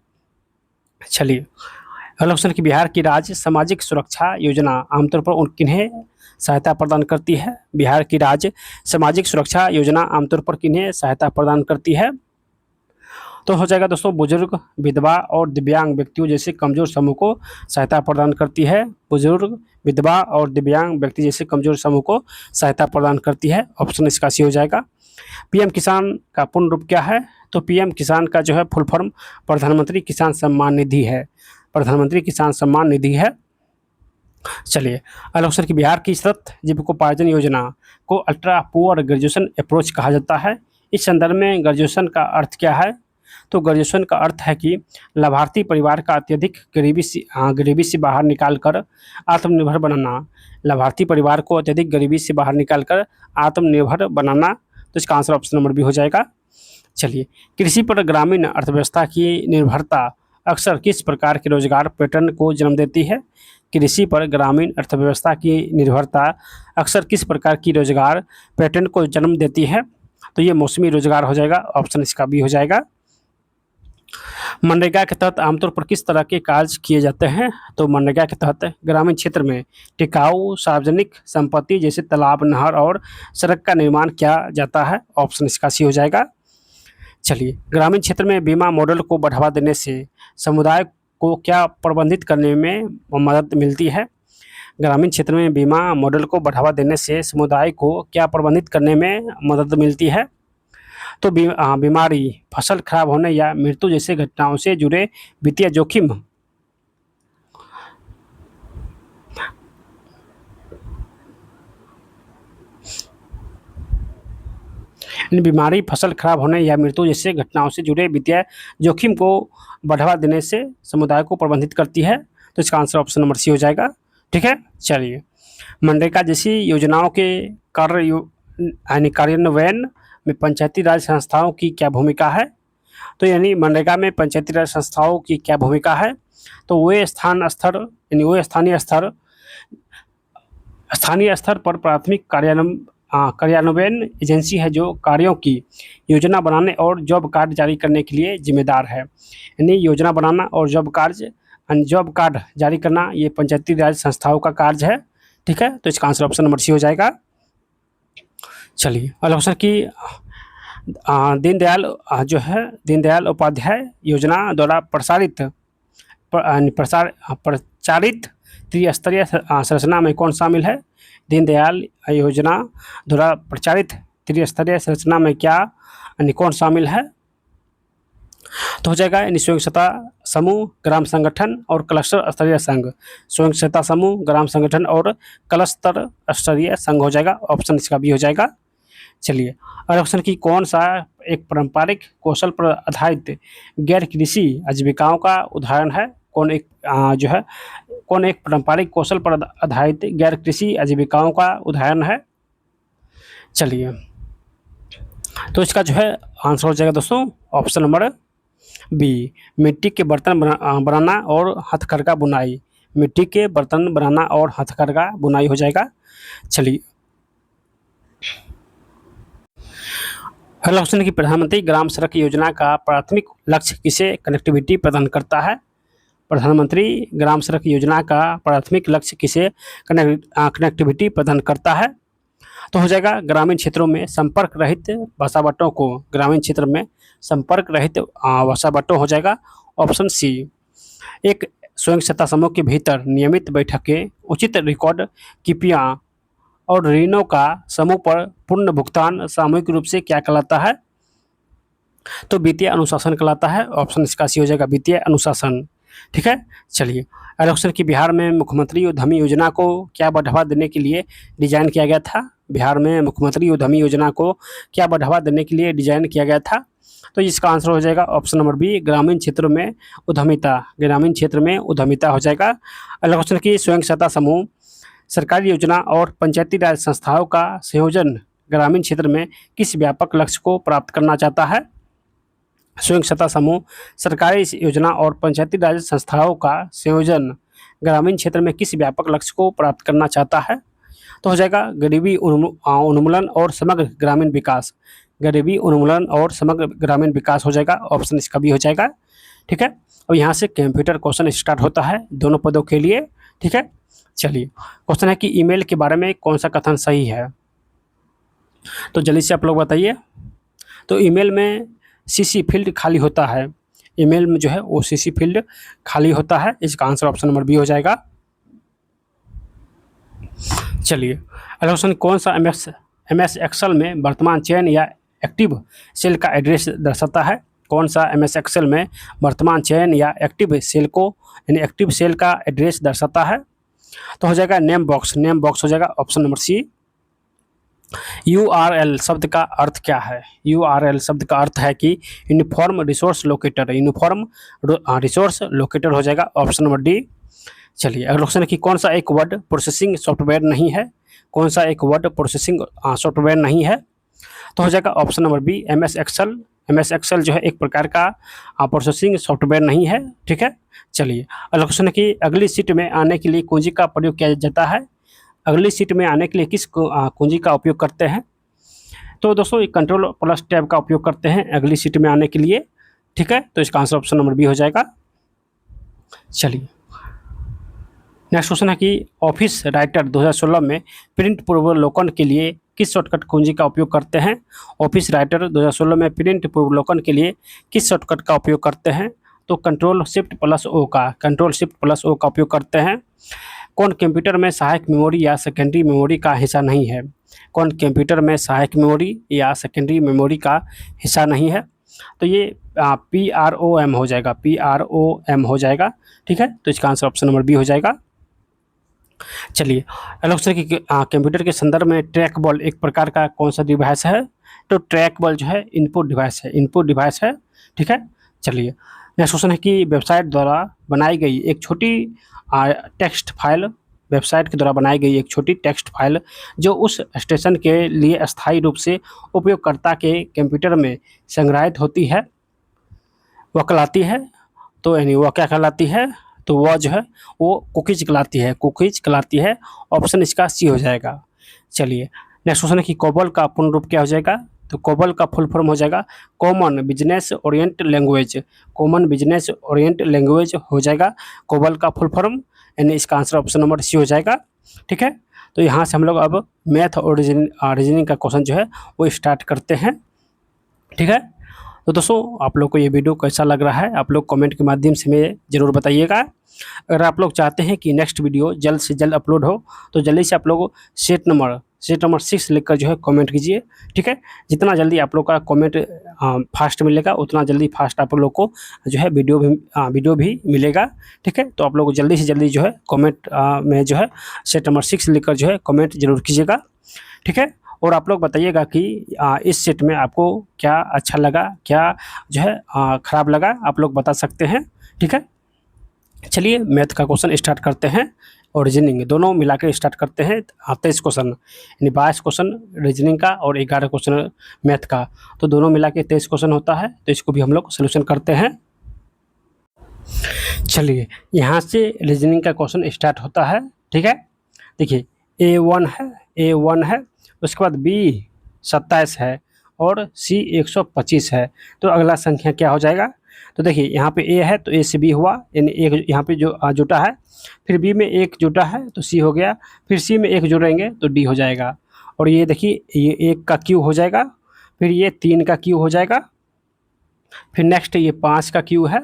चलिए, अगला क्वेश्चन कि बिहार की राज्य सामाजिक सुरक्षा योजना आमतौर पर किन्हें सहायता प्रदान करती है? बिहार की राज्य सामाजिक सुरक्षा योजना आमतौर पर किन्हें सहायता प्रदान करती है? तो हो जाएगा दोस्तों, बुजुर्ग, विधवा और दिव्यांग व्यक्तियों जैसे कमजोर समूह को सहायता प्रदान करती है। बुजुर्ग, विधवा और दिव्यांग व्यक्ति जैसे कमजोर समूह को सहायता प्रदान करती है। ऑप्शन इसका सी हो जाएगा। PM किसान का पूर्ण रूप क्या है? तो PM किसान का जो है फुल फॉर्म प्रधानमंत्री किसान सम्मान निधि है। प्रधानमंत्री किसान सम्मान निधि है। चलिए, अगला क्वेश्चन कि बिहार की सतत जीविकोपार्जन योजना को अल्ट्रा पुअर ग्रेजुएशन अप्रोच कहा जाता है। इस संदर्भ में ग्रेजुएशन का अर्थ क्या है? तो ग्रेजुएशन का अर्थ है कि लाभार्थी परिवार का अत्यधिक गरीबी से बाहर निकालकर आत्मनिर्भर बनाना। लाभार्थी परिवार को अत्यधिक गरीबी से बाहर निकालकर आत्मनिर्भर बनाना। तो इसका आंसर ऑप्शन नंबर बी हो जाएगा। चलिए, कृषि पर ग्रामीण अर्थव्यवस्था की निर्भरता अक्सर किस प्रकार के रोजगार पैटर्न को जन्म देती है? कृषि पर ग्रामीण अर्थव्यवस्था की निर्भरता अक्सर किस प्रकार की रोजगार पैटर्न को जन्म देती है? तो ये मौसमी रोजगार हो जाएगा। ऑप्शन इसका बी हो जाएगा। मनरेगा के तहत आमतौर पर किस तरह के कार्य किए जाते हैं? तो मनरेगा के तहत ग्रामीण क्षेत्र में टिकाऊ सार्वजनिक संपत्ति जैसे तालाब, नहर और सड़क का निर्माण किया जाता है। ऑप्शन इसका सी हो जाएगा। चलिए, ग्रामीण क्षेत्र में बीमा मॉडल को बढ़ावा देने से समुदाय को क्या प्रबंधित करने में मदद मिलती है? ग्रामीण क्षेत्र में बीमा मॉडल को बढ़ावा देने से समुदाय को क्या प्रबंधित करने में मदद मिलती है? तो बीमारी, फसल खराब होने या मृत्यु जैसे घटनाओं से जुड़े वित्तीय जोखिम बीमारी, फसल खराब होने या मृत्यु जैसे घटनाओं से जुड़े वित्तीय जोखिम को बढ़ावा देने से समुदाय को प्रबंधित करती है। तो इसका आंसर ऑप्शन नंबर सी हो जाएगा। ठीक है, चलिए, मनरेगा जैसी योजनाओं के कार्यान्वयन में पंचायती राज संस्थाओं की क्या भूमिका है? तो यानी मनरेगा में पंचायती राज संस्थाओं की क्या भूमिका है? तो वे स्थानीय स्तर पर प्राथमिक कार्यान्वयन एजेंसी है जो कार्यों की योजना बनाने और जॉब कार्ड जारी करने के लिए जिम्मेदार है। यानी योजना बनाना और जॉब कार्ड जारी करना ये पंचायती राज संस्थाओं का कार्य है। ठीक है, तो इसका आंसर ऑप्शन नंबर सी हो जाएगा। चलिए, अगला क्वेश्चन की दीनदयाल उपाध्याय योजना द्वारा प्रचारित त्रिस्तरीय संरचना में कौन शामिल है? दीनदयाल योजना द्वारा प्रचारित त्रिस्तरीय संरचना में कौन शामिल है? तो हो जाएगा स्वयं सहायता समूह, ग्राम संगठन और क्लस्टर स्तरीय संघ। स्वयं सहायता समूह, ग्राम संगठन और क्लस्टर स्तरीय संघ हो जाएगा। ऑप्शन इसका भी हो जाएगा। चलिए, अगला क्वेश्चन की कौन सा एक पारंपरिक कौशल पर आधारित गैर कृषि आजीविकाओं का उदाहरण है? कौन एक पारंपरिक कौशल पर आधारित गैर कृषि आजीविकाओं का उदाहरण है? चलिए, तो इसका जो है आंसर हो जाएगा दोस्तों ऑप्शन नंबर बी, मिट्टी के बर्तन बनाना और हथकरघा बुनाई। मिट्टी के बर्तन बनाना और हथकरघा बुनाई हो जाएगा। चलिए, अगला क्वेश्चन है कि प्रधानमंत्री ग्राम सड़क योजना का प्राथमिक लक्ष्य किसे कनेक्टिविटी प्रदान करता है? प्रधानमंत्री ग्राम सड़क योजना का प्राथमिक लक्ष्य किसे कनेक्टिविटी प्रदान करता है? तो हो जाएगा ग्रामीण क्षेत्रों में संपर्क रहित बसावटों को, ग्रामीण क्षेत्र में संपर्क रहित बसावटों हो जाएगा ऑप्शन सी। एक स्वयं सत्ता समूह के भीतर नियमित बैठकें, उचित रिकॉर्ड कीपियां और ऋणों का समूह पर पूर्ण भुगतान सामूहिक रूप से क्या कहलाता है? तो वित्तीय अनुशासन कहलाता है। ऑप्शन इसका सी हो जाएगा वित्तीय अनुशासन। ठीक है, चलिए अगला क्वेश्चन कि बिहार में मुख्यमंत्री उद्यमी योजना को क्या बढ़ावा देने के लिए डिजाइन किया गया था? बिहार में मुख्यमंत्री उद्यमी योजना को क्या बढ़ावा देने के लिए डिजाइन किया गया था? तो इसका आंसर हो जाएगा ऑप्शन नंबर बी, ग्रामीण क्षेत्रों में उद्यमिता। ग्रामीण क्षेत्र में उद्यमिता हो जाएगा। अगला क्वेश्चन कि स्वयं सहायता समूह सरकारी योजना और पंचायती राज संस्थाओं का संयोजन ग्रामीण क्षेत्र में किस व्यापक लक्ष्य को प्राप्त करना चाहता है? स्वयं सहायता समूह सरकारी योजना और पंचायती राज संस्थाओं का संयोजन ग्रामीण क्षेत्र में किस व्यापक लक्ष्य को प्राप्त करना चाहता है? तो हो जाएगा गरीबी उन्मूलन और समग्र ग्रामीण विकास। गरीबी उन्मूलन और समग्र ग्रामीण विकास हो जाएगा। ऑप्शन इसका भी हो जाएगा। ठीक है, और यहाँ से कंप्यूटर क्वेश्चन स्टार्ट होता है दोनों पदों के लिए। ठीक है, चलिए क्वेश्चन है कि ईमेल के बारे में कौन सा कथन सही है? तो जल्दी से आप लोग बताइए। तो ईमेल में सीसी फील्ड खाली होता है। ईमेल में जो है वो सीसी फील्ड खाली होता है। इसका आंसर ऑप्शन नंबर बी हो जाएगा। चलिए अगला क्वेश्चन, कौन सा एमएस एक्सेल में वर्तमान चयन या एक्टिव सेल का एड्रेस दर्शाता है? कौन सा एमएस एक्सेल में वर्तमान चयन या एक्टिव सेल को यानी एक्टिव सेल का एड्रेस दर्शाता है? तो हो जाएगा नेम बॉक्स। नेम बॉक्स हो जाएगा ऑप्शन नंबर सी। URL शब्द का अर्थ क्या है? URL शब्द का अर्थ है कि uniform resource locator. Uniform resource locator हो जाएगा ऑप्शन नंबर डी। चलिए अगला क्वेश्चन है कि कौन सा एक वर्ड प्रोसेसिंग सॉफ्टवेयर नहीं है? कौन सा एक वर्ड प्रोसेसिंग सॉफ्टवेयर नहीं है? तो हो जाएगा option number B, MS Excel. MS Excel जो है एक प्रकार का प्रोसेसिंग सॉफ्टवेयर नहीं है। ठीक है, चलिए अगला क्वेश्चन है कि अगली सीट में आने के लिए कुंजी का प्रयोग किया जाता है? अगली सीट में आने के लिए किस कुंजी का उपयोग करते हैं? तो दोस्तों ये कंट्रोल प्लस टैब का उपयोग करते हैं अगली सीट में आने के लिए। ठीक है, तो इसका आंसर ऑप्शन नंबर बी हो जाएगा। चलिए नेक्स्ट क्वेश्चन है कि ऑफिस राइटर 2016 में प्रिंट पूर्वावलोकन के लिए किस शॉर्टकट कुंजी का उपयोग करते हैं? ऑफिस राइटर 2016 में प्रिंट पूर्वावलोकन के लिए किस शॉर्टकट का उपयोग करते हैं? तो कंट्रोल शिफ्ट प्लस ओ का उपयोग करते हैं। कौन कंप्यूटर में सहायक मेमोरी या सेकेंडरी मेमोरी का हिस्सा नहीं है? कौन कंप्यूटर में सहायक मेमोरी या सेकेंडरी मेमोरी का हिस्सा नहीं है? तो ये PROM हो जाएगा। PROM हो जाएगा। ठीक है, तो इसका आंसर ऑप्शन नंबर बी हो जाएगा। चलिए अगला क्वेश्चन कि कंप्यूटर के संदर्भ में ट्रैक बॉल एक प्रकार का कौन सा डिवाइस है? तो ट्रैक बॉल जो है इनपुट डिवाइस है। ठीक है, चलिए नेक्स्ट क्वेश्चन है कि वेबसाइट द्वारा बनाई गई एक छोटी टेक्स्ट फाइल, वेबसाइट के द्वारा बनाई गई एक छोटी टेक्स्ट फाइल जो उस स्टेशन के लिए अस्थायी रूप से उपयोगकर्ता के कंप्यूटर में संग्रहित होती है वह कहलाती है? तो यानी वह क्या कहलाती है? तो वह जो है वो कुकीज कहलाती है। ऑप्शन इसका सी हो जाएगा। चलिए नेक्स्ट क्वेश्चन है कि कोबोल का पूर्ण रूप क्या हो जाएगा? तो कोबोल का फुल फॉर्म हो जाएगा कॉमन बिजनेस ओरिएंट लैंग्वेज हो जाएगा कोबोल का फुल फॉर्म, यानी इसका आंसर ऑप्शन नंबर सी हो जाएगा। ठीक है, तो यहाँ से हम लोग अब मैथ और रीजनिंग का क्वेश्चन जो है वो स्टार्ट करते हैं। ठीक है, तो दोस्तों आप लोग को ये वीडियो कैसा लग रहा है आप लोग कमेंट के माध्यम से हमें ज़रूर बताइएगा। अगर आप लोग चाहते हैं कि नेक्स्ट वीडियो जल्द से जल्द अपलोड हो तो जल्दी से आप लोग सेट नंबर 6 लिखकर जो है कमेंट कीजिए। ठीक है, जितना जल्दी आप लोग का कमेंट फास्ट मिलेगा उतना जल्दी फास्ट आप लोग को जो है वीडियो भी मिलेगा। ठीक है, तो आप लोग जल्दी से जल्दी जो है कमेंट में जो है सेट नंबर 6 लिखकर जो है कमेंट जरूर कीजिएगा। ठीक है, और आप लोग बताइएगा कि इस सेट में आपको क्या अच्छा लगा, क्या जो है ख़राब लगा, आप लोग बता सकते हैं। ठीक है, चलिए मैथ का क्वेश्चन स्टार्ट करते हैं और रीजनिंग दोनों मिला के स्टार्ट करते हैं। 23 क्वेश्चन यानी 22 क्वेश्चन रीजनिंग का और 11 क्वेश्चन मैथ का, तो दोनों मिला के 23 क्वेश्चन होता है। तो इसको भी हम लोग सोल्यूशन करते हैं। चलिए यहाँ से रीजनिंग का क्वेश्चन स्टार्ट होता है। ठीक है, देखिए A1 है, उसके बाद B 27 है और C 125 है। तो अगला संख्या क्या हो जाएगा? तो देखिए यहाँ पे ए है तो ए से बी हुआ, यानी एक यहाँ पे जो जुटा है, फिर बी में एक जुटा है तो सी हो गया, फिर सी में एक जुड़ेंगे तो डी हो जाएगा। और ये देखिए ये 1 का क्यू हो जाएगा, फिर ये 3 का क्यू हो जाएगा, फिर नेक्स्ट ये 5 का क्यू है।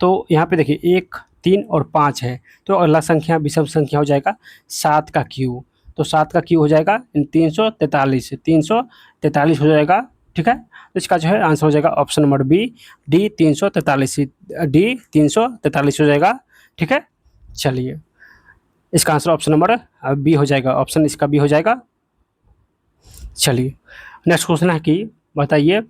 तो यहाँ पे देखिए 1, 3 और 5 है, तो अगला संख्या विषम संख्या हो जाएगा 7 का क्यू। तो 7 का क्यू हो जाएगा 343, 343 हो जाएगा। ठीक है, तो इसका जो है आंसर हो जाएगा option number B, D 343, D 343 हो जाएगा। ठीक है, चलिए इसका आंसर ऑप्शन नंबर बी हो जाएगा, ऑप्शन इसका बी हो जाएगा। चलिए नेक्स्ट क्वेश्चन है कि बताइए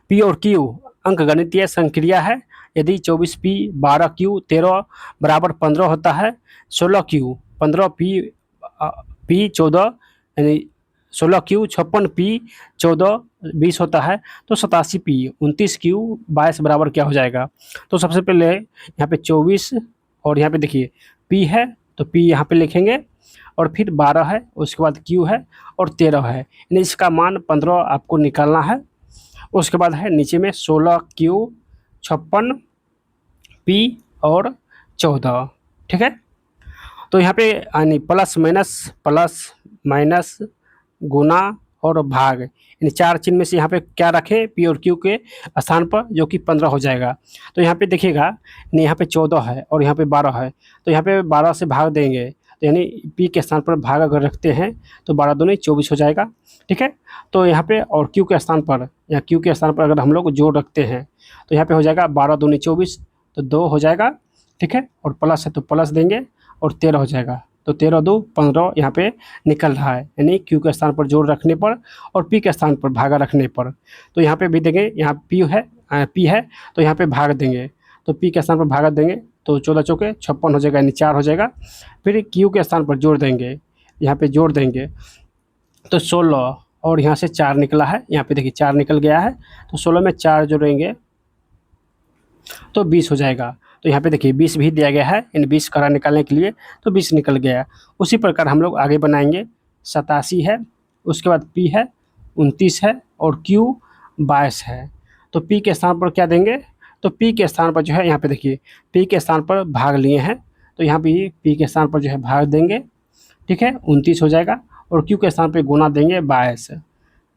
पी और क्यू अंकगणितीय संक्रिया है। यदि 24p 12q 13 बराबर 15 होता है, 16q 15p p 14 यानी 16q 56p 14 20 होता है, तो 87p 29q 22 बराबर क्या हो जाएगा। तो सबसे पहले यहाँ पे 24 और यहाँ पे देखिए p है तो p यहाँ पे लिखेंगे, और फिर 12 है, उसके बाद q है और 13 है, यानी इसका मान 15 आपको निकालना है। उसके बाद है नीचे में 16q 56p और 14। ठीक है, तो यहाँ पे यानी प्लस माइनस गुना और भाग, यानी 4 चिन्ह में से यहाँ पे क्या रखें, पी और क्यू के स्थान पर, जो कि 15 हो जाएगा। तो यहाँ पे देखिएगा यहाँ पे 14 है और यहाँ पे 12 है, तो यहाँ पे 12 से भाग देंगे, तो यानी पी के स्थान पर भाग अगर रखते हैं तो 12 दूनी 24 हो जाएगा। ठीक है, तो यहाँ पे और क्यू के स्थान पर, या क्यू के स्थान पर अगर हम लोग जोड़ रखते हैं तो यहाँ पे हो जाएगा 12 दूनी 24, तो 2 हो जाएगा। ठीक है, और प्लस है तो प्लस देंगे और 13 हो जाएगा, तो 13 2 15 यहाँ पे निकल रहा है, यानी क्यू के स्थान पर जोड़ रखने पर और पी के स्थान पर भागा रखने पर। तो यहाँ पे भी देंगे, यहाँ पी है तो यहाँ पे भाग देंगे, तो पी के स्थान पर भागा देंगे तो 14 चौके 56 हो जाएगा, यानी 4 हो जाएगा। फिर क्यू के स्थान पर जोड़ देंगे, यहाँ पे जोड़ देंगे तो 16 और यहाँ से 4 निकला है, यहाँ पे देखिए 4 निकल गया है, तो 16 में 4 जोड़ेंगे तो 20 हो जाएगा। तो यहाँ पे देखिए 20 भी दिया गया है, इन 20 करा निकालने के लिए, तो 20 निकल गया। उसी प्रकार हम लोग आगे बनाएंगे, 87 है, उसके बाद पी है 29 है और क्यू 22 है। तो पी के स्थान पर क्या देंगे, तो पी के स्थान पर जो है यहाँ पे देखिए पी के स्थान पर भाग लिए हैं, तो यहाँ पे पी के स्थान पर जो है भाग देंगे। ठीक है, 29 हो जाएगा, और क्यू के स्थान पर गुना देंगे 22।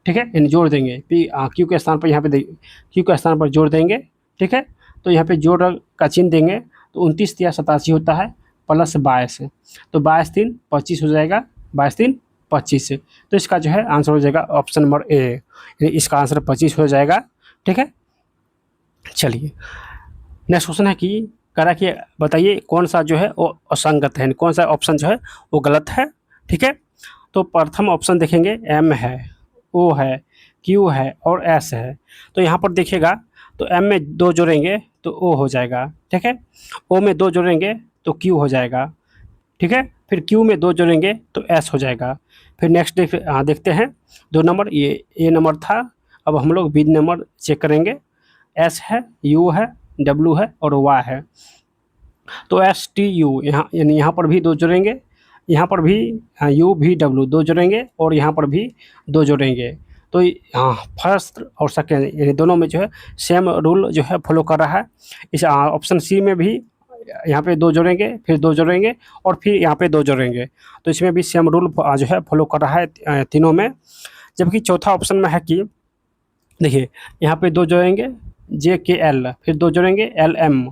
ठीक है, यानी जोड़ देंगे क्यू के स्थान पर, यहाँ पे क्यू के स्थान पर जोड़ देंगे। ठीक है, तो यहाँ पे जोड़ का चिन्ह देंगे, तो 29 या 87 होता है प्लस 22, तो 22 3 25 हो जाएगा, 22 3 25। तो इसका जो है आंसर हो जाएगा ऑप्शन नंबर ए, यानी इसका आंसर 25 हो जाएगा। ठीक है, चलिए नेक्स्ट क्वेश्चन है कि करा कि बताइए कौन सा जो है वो असंगत है, कौन सा ऑप्शन जो है वो गलत है। ठीक है, तो प्रथम ऑप्शन देखेंगे एम है, ओ है, क्यू है और एस है। तो यहाँ पर देखिएगा तो एम में 2 जोड़ेंगे तो ओ हो जाएगा। ठीक है, ओ में 2 जोड़ेंगे तो क्यू हो जाएगा। ठीक है, फिर क्यू में 2 जोड़ेंगे तो एस हो जाएगा। फिर नेक्स्ट देखते हैं 2 नंबर, ये ए नंबर था, अब हम लोग बी नंबर चेक करेंगे। एस है, यू है, डब्ल्यू है और वाई है। तो एस टी यू यहाँ, यानी यहाँ पर भी 2 जोड़ेंगे, यहाँ पर भी यू भी डब्ल्यू 2 जोड़ेंगे और यहाँ पर भी 2 जोड़ेंगे। तो फर्स्ट और सेकेंड यानी दोनों में जो है सेम रूल जो है फॉलो कर रहा है। इस ऑप्शन सी में भी यहाँ पे 2 जोड़ेंगे, फिर 2 जोड़ेंगे और फिर यहाँ पे 2 जोड़ेंगे, तो इसमें भी सेम रूल जो है फॉलो कर रहा है तीनों में। जबकि चौथा ऑप्शन में है कि देखिए यहाँ पे 2 जोड़ेंगे जे के एल, फिर 2 जोड़ेंगे एल एम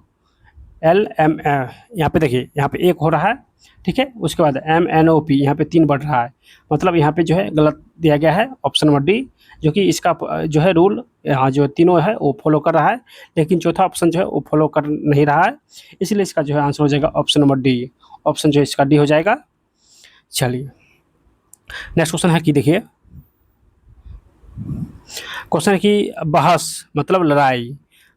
यहाँ पे देखिए यहाँ पे 1 हो रहा है। ठीक है, उसके बाद एम एन ओ पी यहाँ पे 3 बढ़ रहा है, मतलब यहाँ पे जो है गलत दिया गया है ऑप्शन नंबर डी, जो कि इसका जो है रूल यहाँ जो तीनों है वो फॉलो कर रहा है, लेकिन चौथा ऑप्शन जो है वो फॉलो कर नहीं रहा है, इसलिए इसका जो है आंसर हो जाएगा ऑप्शन नंबर डी, ऑप्शन जो है इसका डी हो जाएगा। चलिए नेक्स्ट क्वेश्चन है कि देखिए क्वेश्चन है कि बहस मतलब लड़ाई,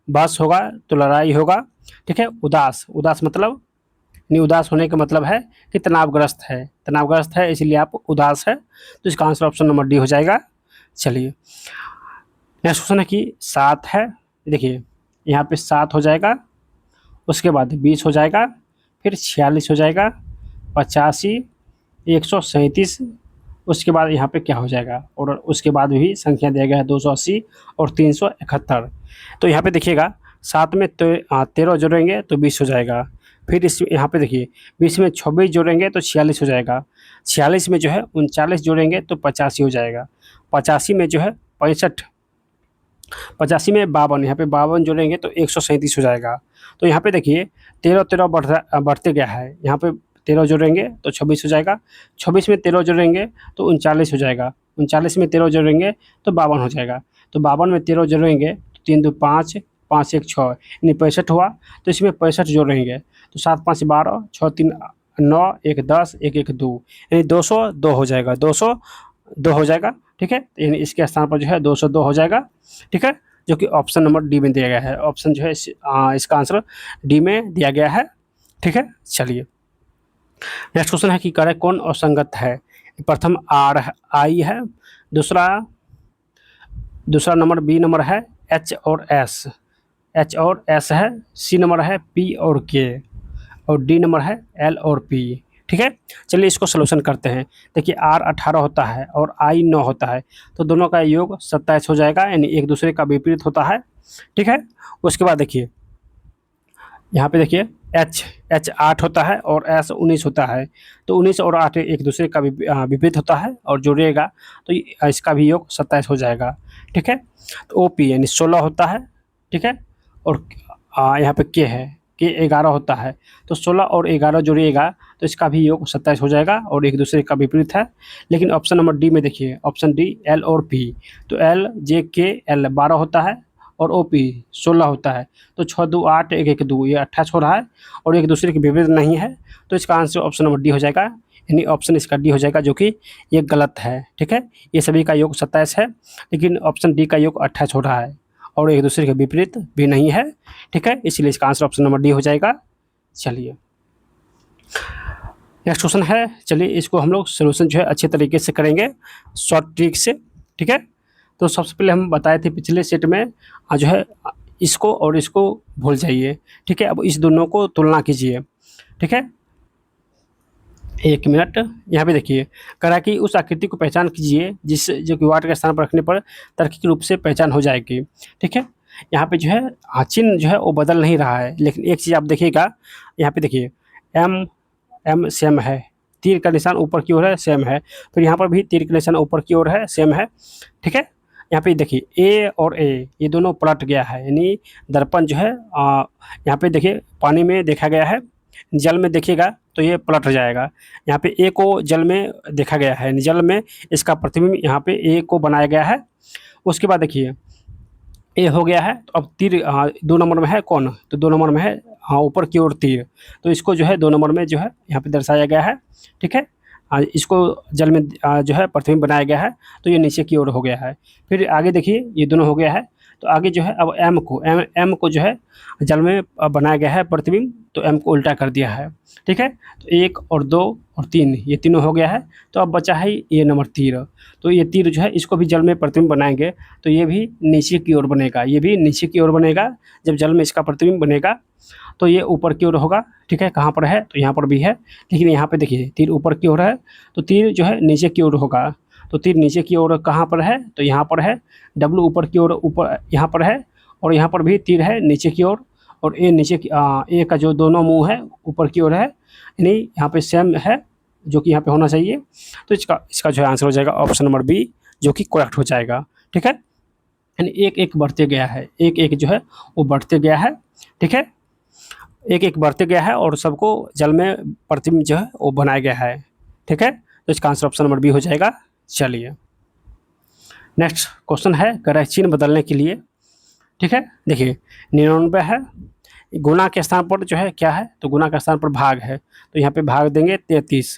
बहस होगा तो लड़ाई होगा। ठीक है, उदास मतलब नहीं, उदास होने का मतलब है कि तनावग्रस्त है, इसलिए आप उदास है, तो इसका आंसर ऑप्शन नंबर डी हो जाएगा। चलिए नेक्स्ट क्वेश्चन है कि 7 है, देखिए यहाँ पे 7 हो जाएगा, उसके बाद 20 हो जाएगा, फिर 46 हो जाएगा, 85, 137, उसके बाद यहाँ पे क्या हो जाएगा, और उसके बाद भी संख्या दिया गया है 280 और 371। तो यहाँ पे देखिएगा 7 में 13 जोड़ेंगे तो 20 हो जाएगा। फिर इस यहाँ पे देखिए 20 में 26 जोड़ेंगे तो 46 हो जाएगा। 46 में जो है 39 जोड़ेंगे तो 85 हो जाएगा। 85 में जो है 65, 85 में 52, यहाँ पे 52 जोड़ेंगे तो 137 हो जाएगा। तो यहाँ पे देखिए 13 बढ़ते गया है। यहाँ पे 13 जोड़ेंगे तो 26 हो जाएगा। 26 में 13 जोड़ेंगे तो 39 हो जाएगा। 39 में 13 जोड़ेंगे तो 52 हो जाएगा। तो 52 में 13 जोड़ेंगे तो 3 2 5, 5 1 6, यानी 65 हुआ। तो इसमें 65 जोड़ेंगे तो 7 5 12, 6 3 9, 1 10, 1 1 2, यानी 202 हो जाएगा। 202 हो जाएगा। ठीक है, यानी इसके स्थान पर जो है 202 हो जाएगा। ठीक है, जो कि ऑप्शन नंबर डी में दिया गया है। ऑप्शन जो है इसका आंसर डी में दिया गया है। ठीक है, चलिए नेक्स्ट क्वेश्चन है कि करे कौन असंगत है। प्रथम आर आई है, दूसरा नंबर बी नंबर है एच और एस, एच और एस है। सी नंबर है पी और के, और डी नंबर है एल और पी। ठीक है, चलिए इसको सोल्यूशन करते हैं। देखिए आर 18 होता है और आई 9 होता है, तो दोनों का योग 27 हो जाएगा, यानी एक दूसरे का विपरीत होता है। ठीक है, उसके बाद देखिए यहाँ पे देखिए एच 8 होता है और एस 19 होता है, तो 19 और 8 एक दूसरे का विपरीत होता है और जोड़िएगा तो इसका भी योग 27 हो जाएगा। ठीक है, तो ओ पी यानी 16 होता है। ठीक है, और यहाँ पे के है, के 11 होता है, तो 16 और 11 जोड़िएगा तो इसका भी योग 27 हो जाएगा और एक दूसरे का विपरीत है। लेकिन ऑप्शन नंबर डी में देखिए, ऑप्शन डी एल और पी, तो एल जे के एल 12 होता है और ओ पी 16 होता है, तो 6 2 8, 1 1 2, ये 28 हो रहा है और एक दूसरे के विपरीत नहीं है, तो इसका आंसर ऑप्शन नंबर डी हो जाएगा, यानी ऑप्शन इसका डी हो जाएगा, जो कि ये गलत है। ठीक है, ये सभी का योग 27 है, लेकिन ऑप्शन डी का योग 28 हो रहा है और एक दूसरे के विपरीत भी नहीं है। ठीक है, इसलिए इसका आंसर ऑप्शन नंबर डी हो जाएगा। चलिए नेक्स्ट क्वेश्चन है, चलिए इसको हम लोग सोल्यूशन जो है अच्छे तरीके से करेंगे, शॉर्ट ट्रिक से। ठीक है, तो सबसे पहले हम बताए थे पिछले सेट में जो है इसको और इसको भूल जाइए। ठीक है, अब इस दोनों को तुलना कीजिए। ठीक है, 1 मिनट, यहाँ पे देखिए करा कि उस आकृति को पहचान कीजिए जो कि वाट के स्थान पर रखने पर तार्किक रूप से पहचान हो जाएगी। ठीक है, यहाँ पे जो है चिन्ह जो है वो बदल नहीं रहा है, लेकिन एक चीज़ आप देखिएगा, यहाँ पे देखिए एम सेम है, तीर का निशान ऊपर की ओर है, सेम है। फिर यहाँ पर भी तीर का निशान ऊपर की ओर है, सेम है। ठीक है, यहाँ पे देखिए ए और ए ये दोनों पलट गया है, यानी दर्पण जो है यहाँ पे देखिए पानी में देखा गया है, जल में देखिएगा तो ये पलट जाएगा। यहाँ पे ए को जल में देखा गया है, जल में इसका प्रतिबिंब यहाँ पे ए को बनाया गया है। उसके बाद देखिए ए हो गया है, तो अब तीर 2 नंबर में है कौन, तो 2 नंबर में है ऊपर की ओर तीर, तो इसको जो है 2 नंबर में जो है यहाँ पे दर्शाया गया है। ठीक है, इसको जल में जो है प्रतिबिंब बनाया गया है, तो ये नीचे की ओर हो गया है। फिर आगे देखिए ये दोनों हो गया है, तो आगे जो है अब एम को जो है जल में बनाया गया है प्रतिबिंब, तो एम को उल्टा कर दिया है। ठीक है, तो 1 और 2 और 3 ये तीनों हो गया है, तो अब बचा है ये नंबर तीर, तो ये तीर जो है इसको भी जल में प्रतिबिंब बनाएंगे तो ये भी नीचे की ओर बनेगा, ये भी नीचे की ओर बनेगा। जब जल में इसका प्रतिबिंब बनेगा तो ये ऊपर की ओर होगा। ठीक है, कहाँ पर है, तो यहाँ पर भी है, लेकिन यहाँ पे देखिए तीर ऊपर की ओर है, तो तीर जो है नीचे की ओर होगा। तो तीर नीचे की ओर कहाँ पर है, तो यहाँ पर है। डब्लू ऊपर की ओर ऊपर यहाँ पर है, और यहाँ पर भी तीर है नीचे की ओर, और ए नीचे की ए का जो दोनों मुंह है ऊपर की ओर है, यानी यहाँ पे सेम है, जो कि यहाँ पे होना चाहिए। तो इसका जो है आंसर हो जाएगा ऑप्शन नंबर बी, जो कि करेक्ट हो जाएगा। ठीक है, यानी एक एक बढ़ते गया है, एक एक जो है वो बढ़ते गया है। ठीक है, एक एक बढ़ते गया है और सबको जल में प्रतिबिंब जो है वो बनाया गया है। ठीक है, तो इसका आंसर ऑप्शन नंबर बी हो जाएगा। चलिए नेक्स्ट क्वेश्चन है, करें चिन्ह बदलने के लिए। ठीक है, देखिए 99 है, गुना के स्थान पर जो है क्या है, तो गुना के स्थान पर भाग है, तो यहाँ पे भाग देंगे 33।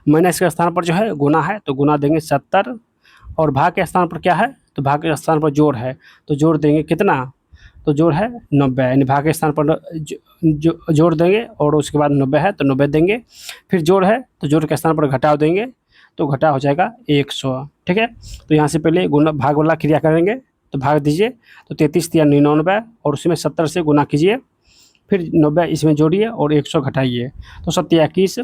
माइनस के स्थान पर जो है गुना है, तो गुना देंगे 70, और भाग के स्थान पर क्या है, तो भाग के स्थान पर जोड़ है, तो जोड़ देंगे कितना, तो जोड़ है 90, यानी भाग के स्थान पर जोड़ देंगे और उसके बाद 90 है तो 90 देंगे। फिर जोड़ है तो जोड़ के स्थान पर घटाव देंगे, तो घटा हो जाएगा 100। ठीक है, तो यहाँ से पहले गुना भाग वाला क्रिया करेंगे, तो भाग दीजिए, तो 33 या 99 और उसमें 70 से गुना कीजिए, फिर 90 इसमें जोड़िए और 100 घटाइए, तो 721,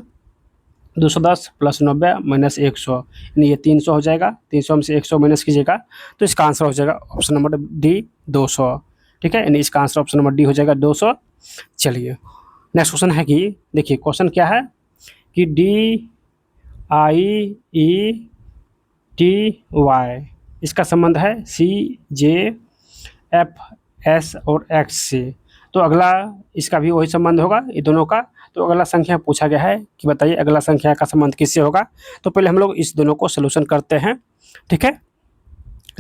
210 प्लस 90 माइनस 100, यानी ये 300 हो जाएगा। 300 में से 100 माइनस कीजिएगा तो इसका आंसर हो जाएगा ऑप्शन नंबर डी 200। ठीक है, यानी इसका आंसर ऑप्शन नंबर डी हो जाएगा 200। चलिए नेक्स्ट क्वेश्चन है कि देखिए क्वेश्चन क्या है कि DIETY इसका संबंध है CJFS और X से। तो अगला इसका भी वही संबंध होगा ये दोनों का। तो अगला संख्या पूछा गया है कि बताइए अगला संख्या का संबंध किससे होगा। तो पहले हम लोग इस दोनों को सोल्यूशन करते हैं, ठीक है।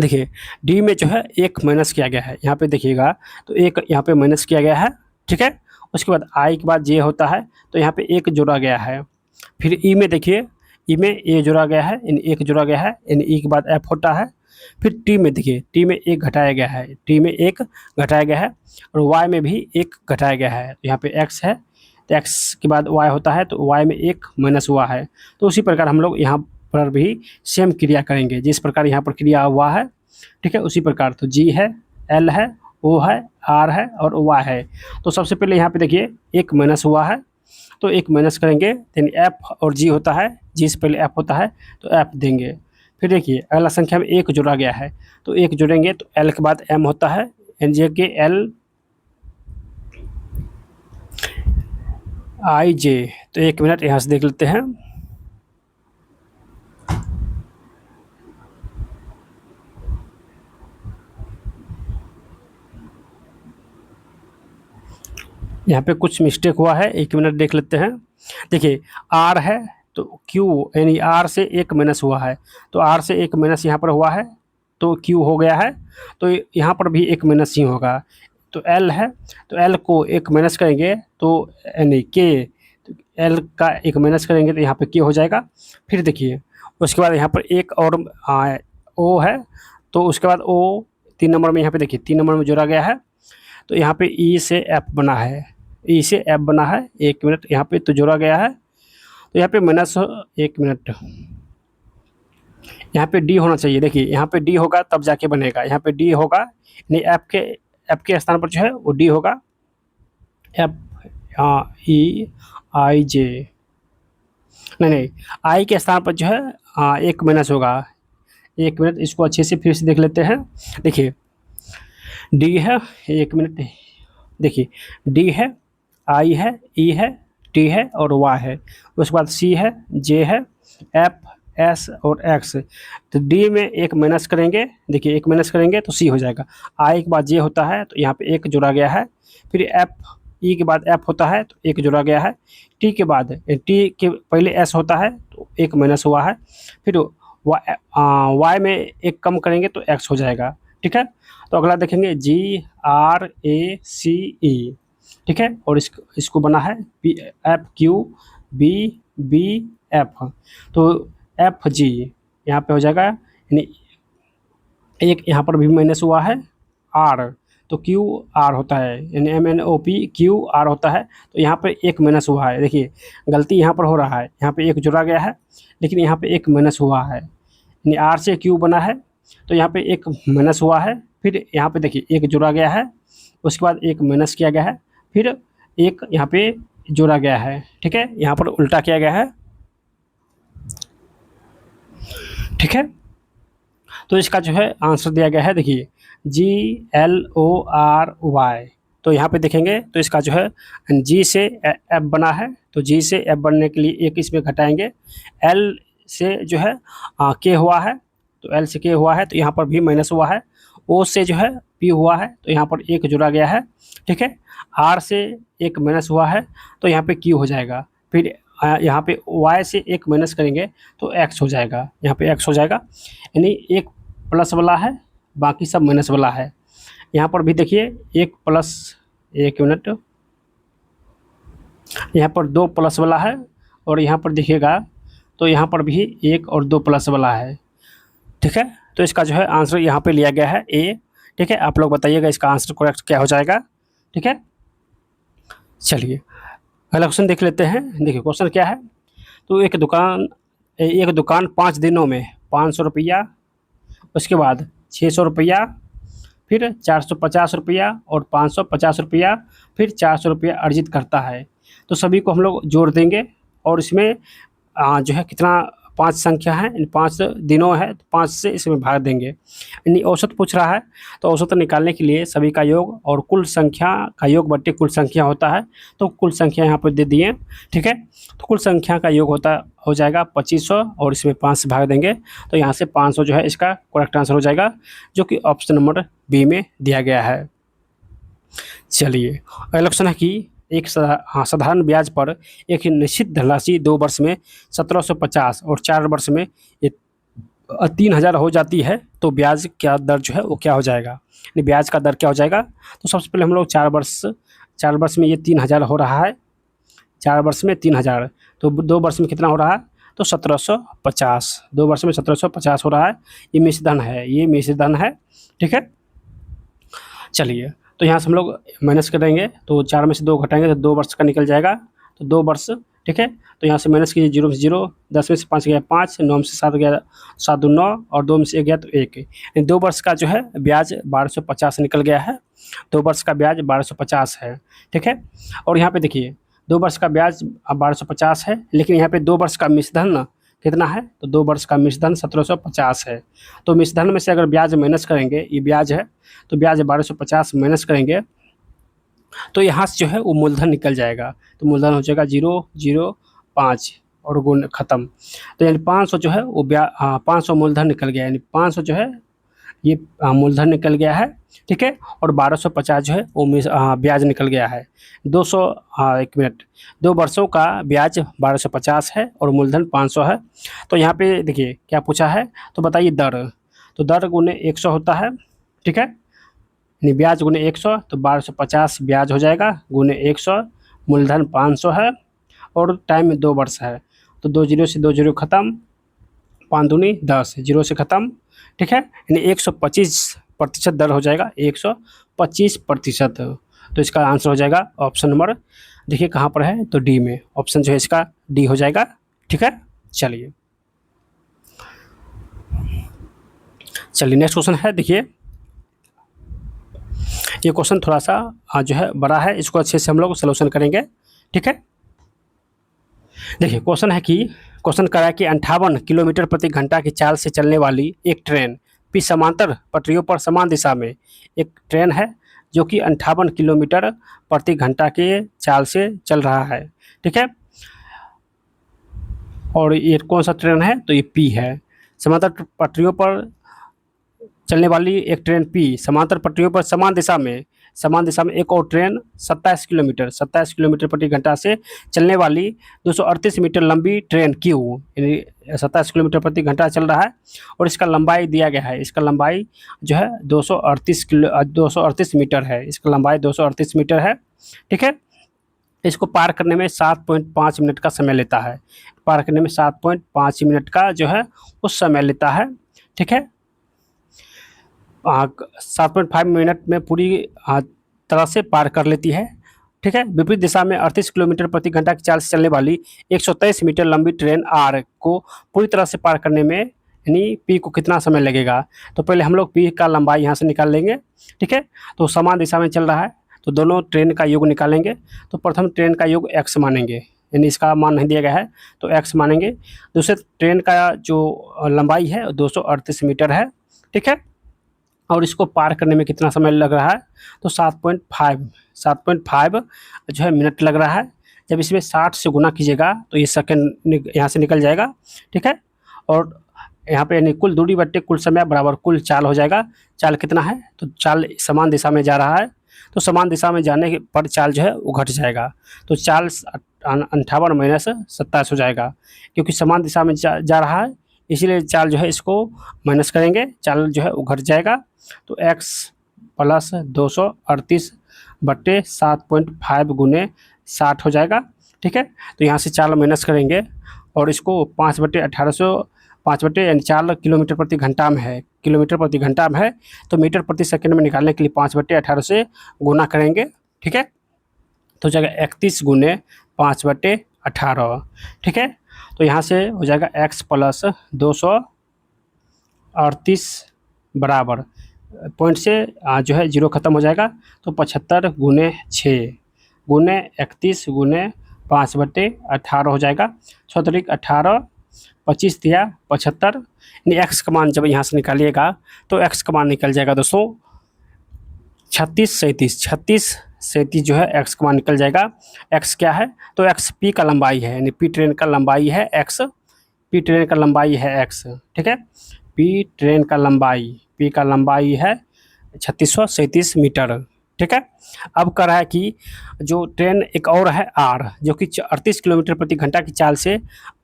देखिए डी में जो है एक माइनस किया गया है, यहाँ पे देखिएगा तो एक यहाँ पे माइनस किया गया है, ठीक है। उसके बाद आई के बाद जे होता है तो यहाँ पे एक जोड़ा गया है। फिर ई में देखिए ई में ए जोड़ा गया है, इन एक जोड़ा गया है, इन ई के बाद एफ होता है। फिर टी में देखिए टी में एक घटाया गया है, टी में एक घटाया गया है, और वाई में भी एक घटाया गया है। तो यहाँ पे एक्स है तो एक्स के बाद वाई होता है तो वाई में एक माइनस हुआ है। तो उसी प्रकार हम लोग यहाँ पर भी सेम क्रिया करेंगे, जिस प्रकार यहाँ पर क्रिया हुआ है, ठीक है, उसी प्रकार। तो जी है, एल है, ओ है, आर है और वाई है। तो सबसे पहले यहाँ पे देखिए एक माइनस हुआ है तो एक माइनस करेंगे, देन एफ और जी होता है, जी से पहले एफ होता है तो एफ देंगे। फिर देखिए अगला संख्या में एक जोड़ा गया है तो एक जोड़ेंगे तो एल के बाद एम होता है, एन जे के एल आई जे। तो एक मिनट यहाँ से देख लेते हैं। यहाँ पे कुछ मिस्टेक हुआ है, एक मिनट देख लेते हैं। देखिए आर है तो क्यू यानी आर से एक माइनस हुआ है तो आर से एक माइनस यहाँ पर हुआ है तो क्यू हो गया है, तो यहाँ पर भी एक माइनस ही होगा। तो एल है तो एल को एक माइनस करेंगे तो यानी के, तो एल का एक माइनस करेंगे तो यहाँ पे के हो जाएगा। फिर देखिए उसके बाद यहाँ पर एक और ओ है तो उसके बाद ओ 3 नंबर में यहाँ पे देखिए 3 नंबर में जोड़ा गया है तो यहाँ पे ई से एफ बना है, ई से एफ बना है। एक मिनट यहाँ पे तो जोड़ा गया है तो यहाँ पे माइनस, एक मिनट, यहाँ पे डी होना चाहिए। देखिए यहाँ पे डी होगा तब जाके बनेगा, यहाँ पे डी होगा नहीं, एफ के स्थान पर जो है वो डी होगा, एफ ई आई जे, नहीं आई के स्थान पर जो है एक माइनस होगा। एक मिनट इसको अच्छे से फिर से देख लेते हैं। देखिए डी है, एक मिनट, देखिए डी है, आई है, ई है, टी है और वाई है। उसके बाद सी है, जे है, एफ, एस और एक्स। तो डी में एक माइनस करेंगे, देखिए एक माइनस करेंगे तो सी हो जाएगा। आई के बाद जे होता है तो यहाँ पे एक जोड़ा गया है। फिर एफ, ई के बाद एफ होता है तो एक जोड़ा गया है। टी के बाद टी के पहले एस होता है तो एक माइनस हुआ है। फिर वाई में एक कम करेंगे तो एक्स हो जाएगा, ठीक है। तो अगला देखेंगे GRACE, ठीक है, और इसको बना है PFQBBF। तो FG यहाँ पे हो जाएगा, यानी एक यहाँ पर भी माइनस हुआ है R तो QR होता है, यानी MNOPQR होता है। तो यहाँ पे एक माइनस हुआ है, देखिए गलती यहाँ पर हो रहा है, यहाँ पे एक जोड़ा गया है लेकिन यहाँ पे एक माइनस हुआ है, यानी R से Q बना है तो यहाँ पे एक माइनस हुआ है। फिर यहाँ पे देखिए एक जोड़ा गया है, उसके बाद एक माइनस किया गया है, फिर एक यहाँ पे जोड़ा गया है, ठीक है, यहाँ पर उल्टा किया गया है, ठीक है। तो इसका जो है आंसर दिया गया है, देखिए GLORY। तो यहाँ पे देखेंगे तो इसका जो है जी से एफ बना है तो जी से एफ बनने के लिए एक इसमें घटाएंगे। एल से जो है के हुआ है तो एल से के हुआ है तो यहाँ पर भी माइनस हुआ है। ओ से जो है पी हुआ है तो यहाँ पर एक जोड़ा गया है, ठीक है। आर से एक माइनस हुआ है तो यहाँ पे क्यू हो जाएगा। फिर यहाँ पे वाई से एक माइनस करेंगे तो एक्स हो जाएगा, यहाँ पे एक्स हो जाएगा, यानी एक प्लस वाला है बाकी सब माइनस वाला है। यहाँ पर भी देखिए एक प्लस, एक मिनट, यहाँ पर 2 प्लस वाला है और यहाँ पर देखिएगा तो यहाँ पर भी 1 और 2 प्लस वाला है, ठीक है। तो इसका जो है आंसर यहाँ पे लिया गया है ए, ठीक है। आप लोग बताइएगा इसका आंसर करेक्ट क्या हो जाएगा, ठीक है। चलिए अगला क्वेश्चन देख लेते हैं। देखिए क्वेश्चन क्या है, तो एक दुकान 5 दिनों में 500 रुपया, उसके बाद 600 रुपया, फिर 450 रुपया और 550 रुपया, फिर 400 रुपया अर्जित करता है। तो सभी को हम लोग जोड़ देंगे और इसमें जो है कितना 5 संख्या है, इन 5 दिनों है, तो 5 से इसमें भाग देंगे। यानी औसत पूछ रहा है, तो औसत निकालने के लिए सभी का योग और कुल संख्या का योग बट्टे कुल संख्या होता है, तो कुल संख्या यहाँ पर दे दिए। ठीक है, तो कुल संख्या का योग हो जाएगा 2500 और इसमें 5 से भाग देंगे, तो यहाँ से 500 जो है इसका करेक्ट आंसर हो जाएगा, जो कि ऑप्शन नंबर बी में दिया गया है। चलिए, अगला क्वेश्चन है कि एक साधारण ब्याज पर एक निश्चित धनराशि 2 वर्ष में 1750 और 4 वर्ष में ये 3000 हो जाती है, तो ब्याज क्या दर जो है वो क्या हो जाएगा, यानी ब्याज का दर क्या हो जाएगा। तो सबसे पहले हम लोग 4 वर्ष में ये 3000 हो रहा है, 4 वर्ष में 3000, तो 2 वर्ष में कितना हो रहा है, तो 1750, 2 वर्ष में 1750 हो रहा है। ये मिश्रधन है, ये मिश्रधन है। ठीक है, चलिए, तो यहाँ से हम लोग माइनस करेंगे, तो 4 में से 2 घटाएंगे तो 2 वर्ष का निकल जाएगा, तो 2 वर्ष। ठीक है, तो यहाँ से माइनस कीजिए, 0 में से 0, 10 में से 5 गया 5, 9 में से 7 गया 7 2 9, और 2 में से 1 गया तो 1। यानी 2 वर्ष का जो है ब्याज 1250 निकल गया है, 2 वर्ष का ब्याज 1250 है। ठीक है, और यहाँ पे देखिए 2 वर्ष का ब्याज 1250 है, लेकिन यहाँ पे 2 वर्ष का मिश्रधन कितना है, तो 2 वर्ष का मिश्रधन 1750 है। तो मिश्रधन में से अगर ब्याज माइनस करेंगे, ये ब्याज है, तो ब्याज 1250 माइनस करेंगे, तो यहाँ से जो है वो मूलधन निकल जाएगा, तो मूलधन हो जाएगा 005 और गुण खत्म। तो यानी 500 जो है वो 500 मूलधन निकल गया, यानी 500 जो है ये मूलधन निकल गया है। ठीक है, और 1250 जो है वो ब्याज निकल गया है। 2 वर्षों का ब्याज 1250 है और मूलधन 500 है। तो यहाँ पे देखिए क्या पूछा है, तो बताइए दर, तो दर गुने 100 होता है। ठीक है, यानी ब्याज गुने 100, तो 1250 ब्याज हो जाएगा गुने 100, मूलधन 500 है और टाइम 2 वर्ष है, तो 2 जीरो से 2 जीरो खत्म, 5 दूनी 10, 0 से ख़त्म। ठीक है, यानी 125% दर हो जाएगा, 125%। तो इसका आंसर हो जाएगा ऑप्शन नंबर, देखिए कहाँ पर है, तो डी में, ऑप्शन जो है इसका डी हो जाएगा। ठीक है, चलिए नेक्स्ट क्वेश्चन है। देखिए ये क्वेश्चन थोड़ा सा जो है बड़ा है, इसको अच्छे से हम लोग सलूशन करेंगे। ठीक है, देखिए क्वेश्चन है कि क्वेश्चन करा है कि 58 किलोमीटर प्रति घंटा की चाल से चलने वाली एक ट्रेन पी समांतर पटरियों पर समान दिशा में, एक ट्रेन है जो कि 58 किलोमीटर प्रति घंटा के चाल से चल रहा है। ठीक है, और ये कौन सा ट्रेन है, तो ये पी है। समांतर पटरियों पर चलने वाली एक ट्रेन पी समांतर पटरियों पर समान दिशा में एक और ट्रेन 27 किलोमीटर प्रति घंटा से चलने वाली 238 मीटर लंबी ट्रेन क्यू, यानी 27 किलोमीटर प्रति घंटा चल रहा है और इसका लंबाई दिया गया है, इसका लंबाई जो है 238 मीटर है, इसका लंबाई 238 मीटर है। ठीक है, इसको पार करने में 7.5 मिनट का समय लेता है, पार करने में 7.5 मिनट का जो है उस समय लेता है। ठीक है, 7.5 मिनट में पूरी तरह से पार कर लेती है। ठीक है, विपरीत दिशा में 38 किलोमीटर प्रति घंटा की चाल से चलने वाली 123 मीटर लंबी ट्रेन आर को पूरी तरह से पार करने में यानी पी को कितना समय लगेगा। तो पहले हम लोग पी का लंबाई यहाँ से निकाल लेंगे। ठीक है, तो समान दिशा में चल रहा है, तो दोनों ट्रेन का योग निकालेंगे। तो प्रथम ट्रेन का योग x मानेंगे, यानी इसका मान नहीं दिया गया है तो x मानेंगे। दूसरे ट्रेन का जो लंबाई है 238 मीटर है। ठीक है, और इसको पार करने में कितना समय लग रहा है, तो 7.5 जो है मिनट लग रहा है। जब इसमें 60 से गुना कीजिएगा तो ये सेकंड यहाँ से निकल जाएगा। ठीक है, और यहाँ पे यानी कुल दूरी बट्टे कुल समय बराबर कुल चाल हो जाएगा। चाल कितना है, तो चाल समान दिशा में जा रहा है, तो समान दिशा में जाने पर चाल जो है वो घट जाएगा। तो चाल 58 माइनस 27 हो जाएगा, क्योंकि समान दिशा में जा रहा है, इसीलिए चाल जो है इसको माइनस करेंगे, चाल जो है वो घट जाएगा। तो x प्लस 238 बट्टे 7.5 गुने 60 हो जाएगा। ठीक है, तो यहाँ से चाल माइनस करेंगे और इसको 5 बट्टे यानी 4 किलोमीटर प्रति घंटा में है, तो मीटर प्रति सेकंड में निकालने के लिए 5/18 से गुना करेंगे। ठीक है, तो हो जाएगा 31 गुने 5/18। ठीक है, तो यहाँ से हो जाएगा x प्लस 238 बराबर पॉइंट से जो है 0 ख़त्म हो जाएगा, तो 75 गुने 6 गुने 31 गुने 5/18 हो जाएगा। 6 × 18 25 या 75, यानी एक्स का मान जब यहाँ से निकालिएगा तो एक्स का मान निकल जाएगा दोस्तों 36 37। 36 37 जो है एक्स का मान निकल जाएगा। एक्स क्या है? तो एक्स पी का लंबाई है, यानी पी ट्रेन का लंबाई है एक्स, पी ट्रेन का लंबाई है एक्स, ठीक है। पी ट्रेन का लंबाई, पी का लंबाई है 3637 मीटर, ठीक है। अब कह रहा है कि जो ट्रेन एक और है आर, जो कि 38 किलोमीटर प्रति घंटा की चाल से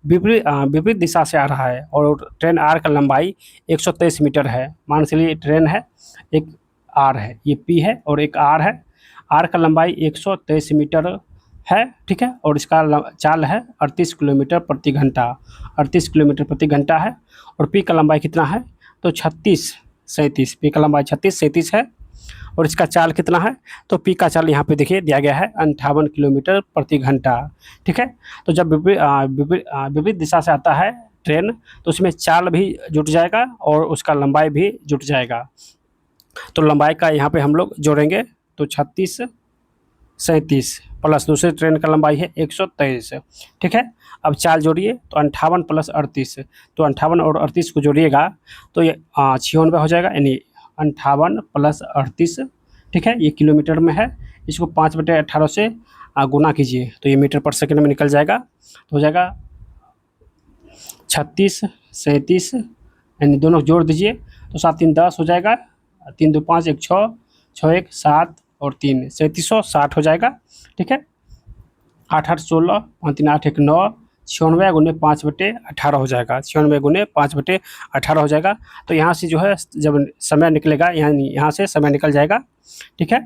विपरीत दिशा से आ रहा है, और ट्रेन आर का लंबाई 123 मीटर है। मान के चलिए ट्रेन है, एक आर है, ये पी है और एक आर है। आर का लंबाई 123 मीटर है, ठीक है, और इसका चाल है 38 किलोमीटर प्रति घंटा, 38 किलोमीटर प्रति घंटा है। और पी का लंबाई कितना है? तो 36 37, पी का लंबाई 36 37 है, और इसका चाल कितना है? तो पी का चाल यहाँ पे देखिए दिया गया है 58 किलोमीटर प्रति घंटा, ठीक है। तो जब विपरीत दिशा से आता है ट्रेन, तो उसमें चाल भी जुट जाएगा और उसका लंबाई भी जुट जाएगा। तो लंबाई का यहाँ पे हम लोग जोड़ेंगे, तो 36 37 प्लस दूसरे ट्रेन का लंबाई है 123, ठीक है। अब चाल जोड़िए, तो 58 प्लस 38, तो 58 और 38 को जोड़िएगा तो ये 96 हो जाएगा, यानी 58 प्लस 38, ठीक है। ये किलोमीटर में है, इसको 5/18 से गुना कीजिए तो ये मीटर पर सेकंड में निकल जाएगा। तो हो जाएगा 36 37, यानी दोनों जोड़ दीजिए तो 7 3 10 हो जाएगा, 3 2 5 1 6 6 1 7 और 3 3760 हो जाएगा, ठीक है। 8 8 16 5 3 8 1 9, 96 गुने 5/18 हो जाएगा, 96 गुने 5/18 हो जाएगा। तो यहाँ से जो है जब समय निकलेगा, यहाँ से समय निकल जाएगा, ठीक है,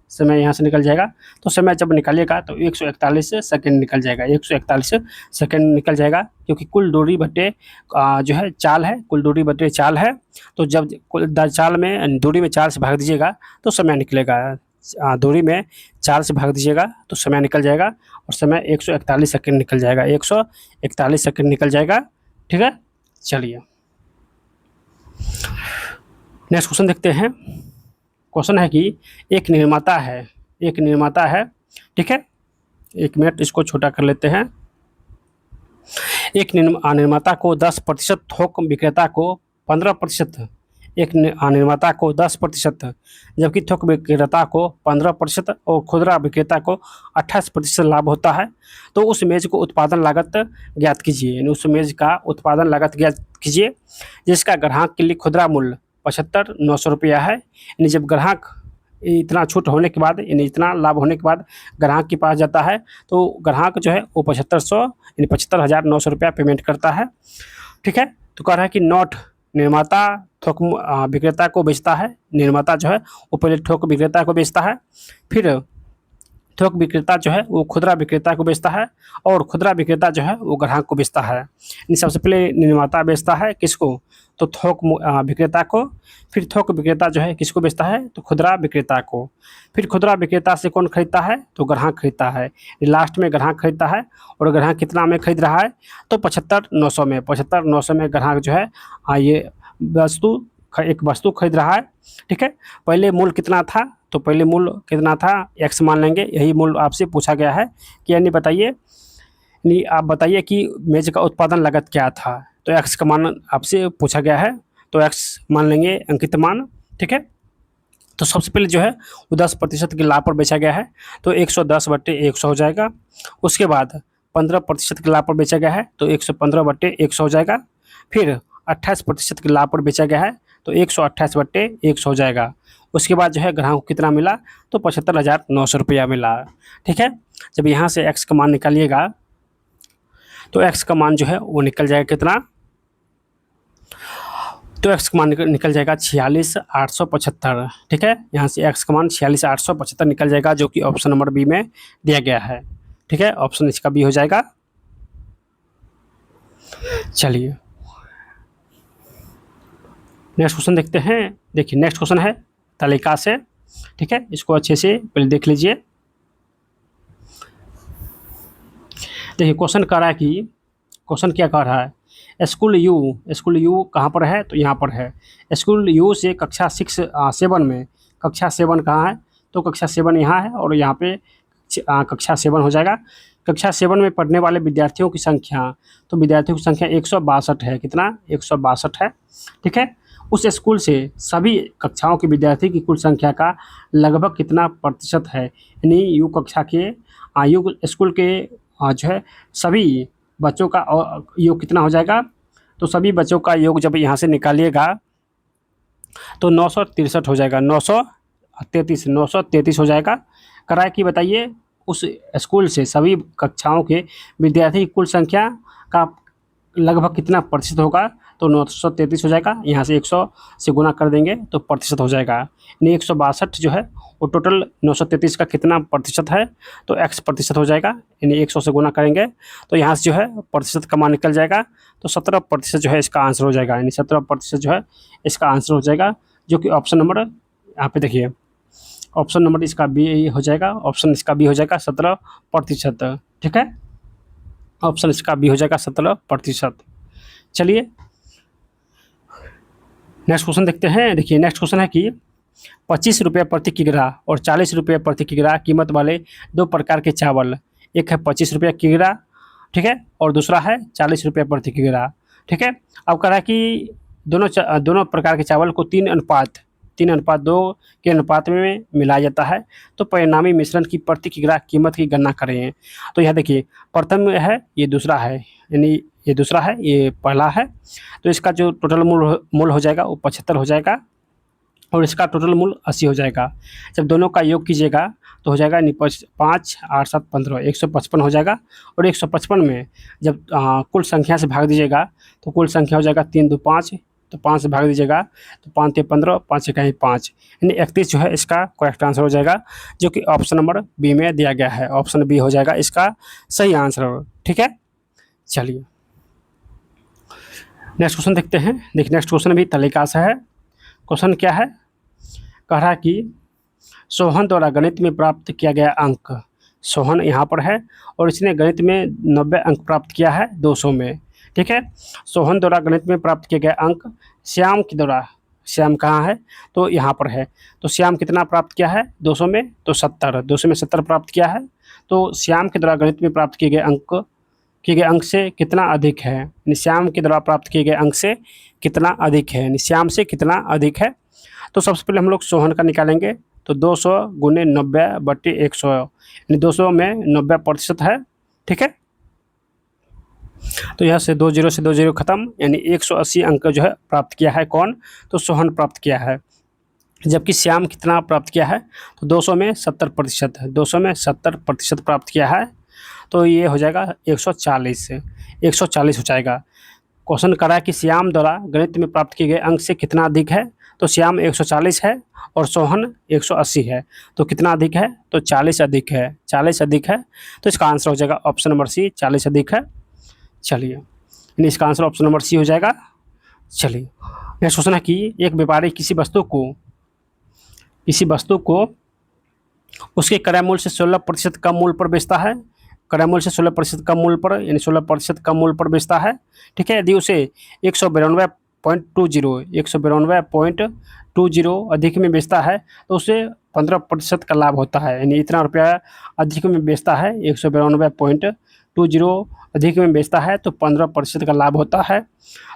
समय यहाँ से निकल जाएगा। तो समय जब निकालिएगा तो 141 सेकंड निकल जाएगा, 141 सेकंड निकल जाएगा, क्योंकि कुल दूरी बटे जो है चाल है, कुल दूरी बटे चाल है। तो जब चाल में दूरी में 4 से भाग दीजिएगा तो समय निकलेगा, दूरी में 4 से भाग दीजिएगा तो समय निकल जाएगा, और समय 141 सेकंड निकल जाएगा, 141 सेकंड निकल जाएगा, ठीक है। चलिए नेक्स्ट क्वेश्चन देखते हैं। क्वेश्चन है कि एक निर्माता है, ठीक है, 1 मिनट इसको छोटा कर लेते हैं। एक निर्माता को 10%, थोक विक्रेता को 15%, एक निर्माता को 10%, जबकि थोक विक्रेता को 15% और खुदरा विक्रेता को 28% लाभ होता है। तो उस मेज को उत्पादन लागत ज्ञात कीजिए, यानी उस मेज का उत्पादन लागत ज्ञात कीजिए जिसका ग्राहक के लिए खुदरा मूल्य 75,900 रुपया है। यानी जब ग्राहक इतना छूट होने के बाद, यानी इतना लाभ होने के बाद ग्राहक के पास जाता है, तो ग्राहक जो है वो 7500 यानी 75,900 रुपया पेमेंट करता है, ठीक है। तो कह रहा है कि नोट निर्माता थोक विक्रेता को बेचता है, निर्माता जो है वो पहले थोक विक्रेता को बेचता है, फिर थोक विक्रेता जो है वो खुदरा विक्रेता को बेचता है, और खुदरा विक्रेता जो है वो ग्राहक को बेचता है। सबसे पहले निर्माता बेचता है किसको? तो थोक विक्रेता को, फिर थोक विक्रेता जो है किसको बेचता है? तो खुदरा विक्रेता को, फिर खुदरा विक्रेता से कौन खरीदता है? तो ग्राहक खरीदता है, लास्ट में ग्राहक खरीदता है। और ग्राहक कितना में खरीद रहा है? तो 75,900 में, 75,900 में ग्राहक जो है ये एक वस्तु खरीद रहा है, ठीक है। पहले मूल्य कितना था? तो पहले मूल्य कितना था? एक्स मान लेंगे, यही मूल्य आपसे पूछा गया है कि यानी बताइए, यानी आप बताइए कि मेज का उत्पादन लागत क्या था। तो एक्स का मान आपसे पूछा गया है, तो एक्स मान लेंगे अंकित मान, ठीक है। तो सबसे पहले जो है वो 10% के लाभ पर बेचा गया है, तो 110/100 हो जाएगा। उसके बाद 15% के लाभ पर बेचा गया है, तो 115/100 हो जाएगा। फिर 28% के लाभ पर बेचा गया है, तो 128/100 हो जाएगा। उसके बाद जो है ग्राहक को कितना मिला? तो 75,900 रुपया मिला, ठीक है। जब यहाँ से एक्स का मान निकालिएगा तो एक्स का मान जो है वो निकल जाएगा कितना? तो एक्स का मान निकल जाएगा 46,875, ठीक है। यहाँ से एक्स का मान 46,875 निकल जाएगा, जो कि ऑप्शन नंबर बी में दिया गया है, ठीक है। ऑप्शन इसका बी हो जाएगा। चलिए नेक्स्ट क्वेश्चन देखते हैं। देखिए नेक्स्ट क्वेश्चन है तालिका से, ठीक है, इसको अच्छे से पहले देख लीजिए। देखिए क्वेश्चन कह रहा है कि क्वेश्चन क्या कह रहा है? स्कूल यू कहाँ पर है? तो यहाँ पर है। स्कूल यू से कक्षा 7 में, कक्षा 7 कहाँ है? तो कक्षा 7 यहाँ है, और यहाँ पे कक्षा 7 हो जाएगा। कक्षा 7 में पढ़ने वाले विद्यार्थियों की संख्या, तो विद्यार्थियों की संख्या 162 है। कितना? 162 है। ठीक है। उस स्कूल से सभी कक्षाओं के विद्यार्थी की कुल संख्या का लगभग कितना प्रतिशत है? यानी यू कक्षा के यू स्कूल के जो है सभी बच्चों का योग कितना हो जाएगा? तो सभी बच्चों का योग जब यहाँ से निकालिएगा तो 963 हो जाएगा। 933 हो जाएगा। कराए कि बताइए उस स्कूल से सभी कक्षाओं के विद्यार्थी की कुल संख्या का लगभग कितना प्रतिशत होगा? तो 933 हो जाएगा। यहाँ से 100 से गुना कर देंगे तो प्रतिशत हो जाएगा। यानी 162 जो है वो टोटल 933 का कितना प्रतिशत है? तो x प्रतिशत हो जाएगा। यानी 100 से गुना करेंगे तो यहाँ से जो है प्रतिशत का मान निकल जाएगा। तो 17% जो है इसका आंसर हो जाएगा। यानी 17% जो है इसका आंसर हो जाएगा, जो कि ऑप्शन नंबर यहाँ पे देखिए, ऑप्शन नंबर इसका बी हो जाएगा। ऑप्शन इसका बी हो जाएगा 17%। ठीक है, ऑप्शन इसका बी हो जाएगा 17%। चलिए नेक्स्ट क्वेश्चन देखते हैं। देखिए नेक्स्ट क्वेश्चन है कि 25 रुपये प्रति किग्रा और 40 रुपये प्रति किग्रा कीमत वाले दो प्रकार के चावल, एक है 25 रुपये किग्रा, ठीक है, और दूसरा है 40 रुपये प्रति किग्रा। ठीक है। अब कह रहा है कि दोनों प्रकार के चावल को 3:2 के अनुपात में मिलाया जाता है, तो परिणामी मिश्रण की प्रति किग्रा कीमत की गणना करें। तो यह देखिए प्रथम है, ये दूसरा है, यानी ये दूसरा है, ये पहला है। तो इसका जो टोटल मूल हो जाएगा वो 75 हो जाएगा और इसका टोटल मूल 80 हो जाएगा। जब दोनों का योग कीजिएगा तो हो जाएगा 5, 8, 7, 15, 155 हो जाएगा। और 155 में जब कुल संख्या से भाग दीजिएगा तो कुल संख्या हो जाएगा 3 2 5, तो 5 से भाग दीजिएगा तो 5 3 15, 5 1 5, यानी 31 जो है इसका करेक्ट आंसर हो जाएगा, जो कि ऑप्शन नंबर बी में दिया गया है। ऑप्शन बी हो जाएगा इसका सही आंसर। ठीक है। चलिए नेक्स्ट क्वेश्चन देखते हैं। देखिए नेक्स्ट क्वेश्चन भी तरीका से है। क्वेश्चन क्या है? कह रहा है कि सोहन द्वारा गणित में प्राप्त किया गया अंक, सोहन यहाँ पर है और इसने गणित में 90 अंक प्राप्त किया है 200 में। ठीक है। सोहन द्वारा गणित में प्राप्त किया गया अंक श्याम के द्वारा, श्याम कहाँ है? तो यहाँ पर है। तो श्याम कितना प्राप्त किया है 200 में? तो 70, 200 में 70 प्राप्त किया है। तो श्याम के द्वारा गणित में प्राप्त किए गए अंक से कितना अधिक है? यानी श्याम के द्वारा प्राप्त किए गए अंक से कितना अधिक है, यानी श्याम से कितना अधिक है? तो सबसे पहले हम लोग सोहन का निकालेंगे। तो 200 गुने 90/100, यानी 200 में 90% है। ठीक है। तो यहाँ से 2 0 खत्म, यानी 180 अंक जो है प्राप्त किया है कौन? तो सोहन प्राप्त किया है। जबकि श्याम कितना प्राप्त किया है? तो 200 में 70% है, 200 में 70% प्राप्त किया है। तो ये हो जाएगा 140 हो जाएगा। क्वेश्चन करा कि श्याम द्वारा गणित में प्राप्त किए गए अंक से कितना अधिक है? तो श्याम 140 है और सोहन 180 है। तो कितना अधिक है? तो 40 अधिक है। 40 अधिक है, तो इसका आंसर हो जाएगा ऑप्शन नंबर सी, 40 अधिक है। चलिए यानी इसका आंसर ऑप्शन नंबर सी हो जाएगा। चलिए नेक्स्ट क्वेश्चन है कि एक व्यापारी किसी वस्तु को उसके क्रय मूल्य से 16% कम मूल्य पर बेचता है। क्रय मूल्य से 16% कम मूल्य पर, यानी 16% कम मूल्य पर बेचता है। ठीक है। यदि उसे 192.20 अधिक में बेचता है तो उसे 15% का लाभ होता है। यानी इतना रुपया अधिक में बेचता है, 192.20 अधिक में बेचता है तो 15% का लाभ होता है।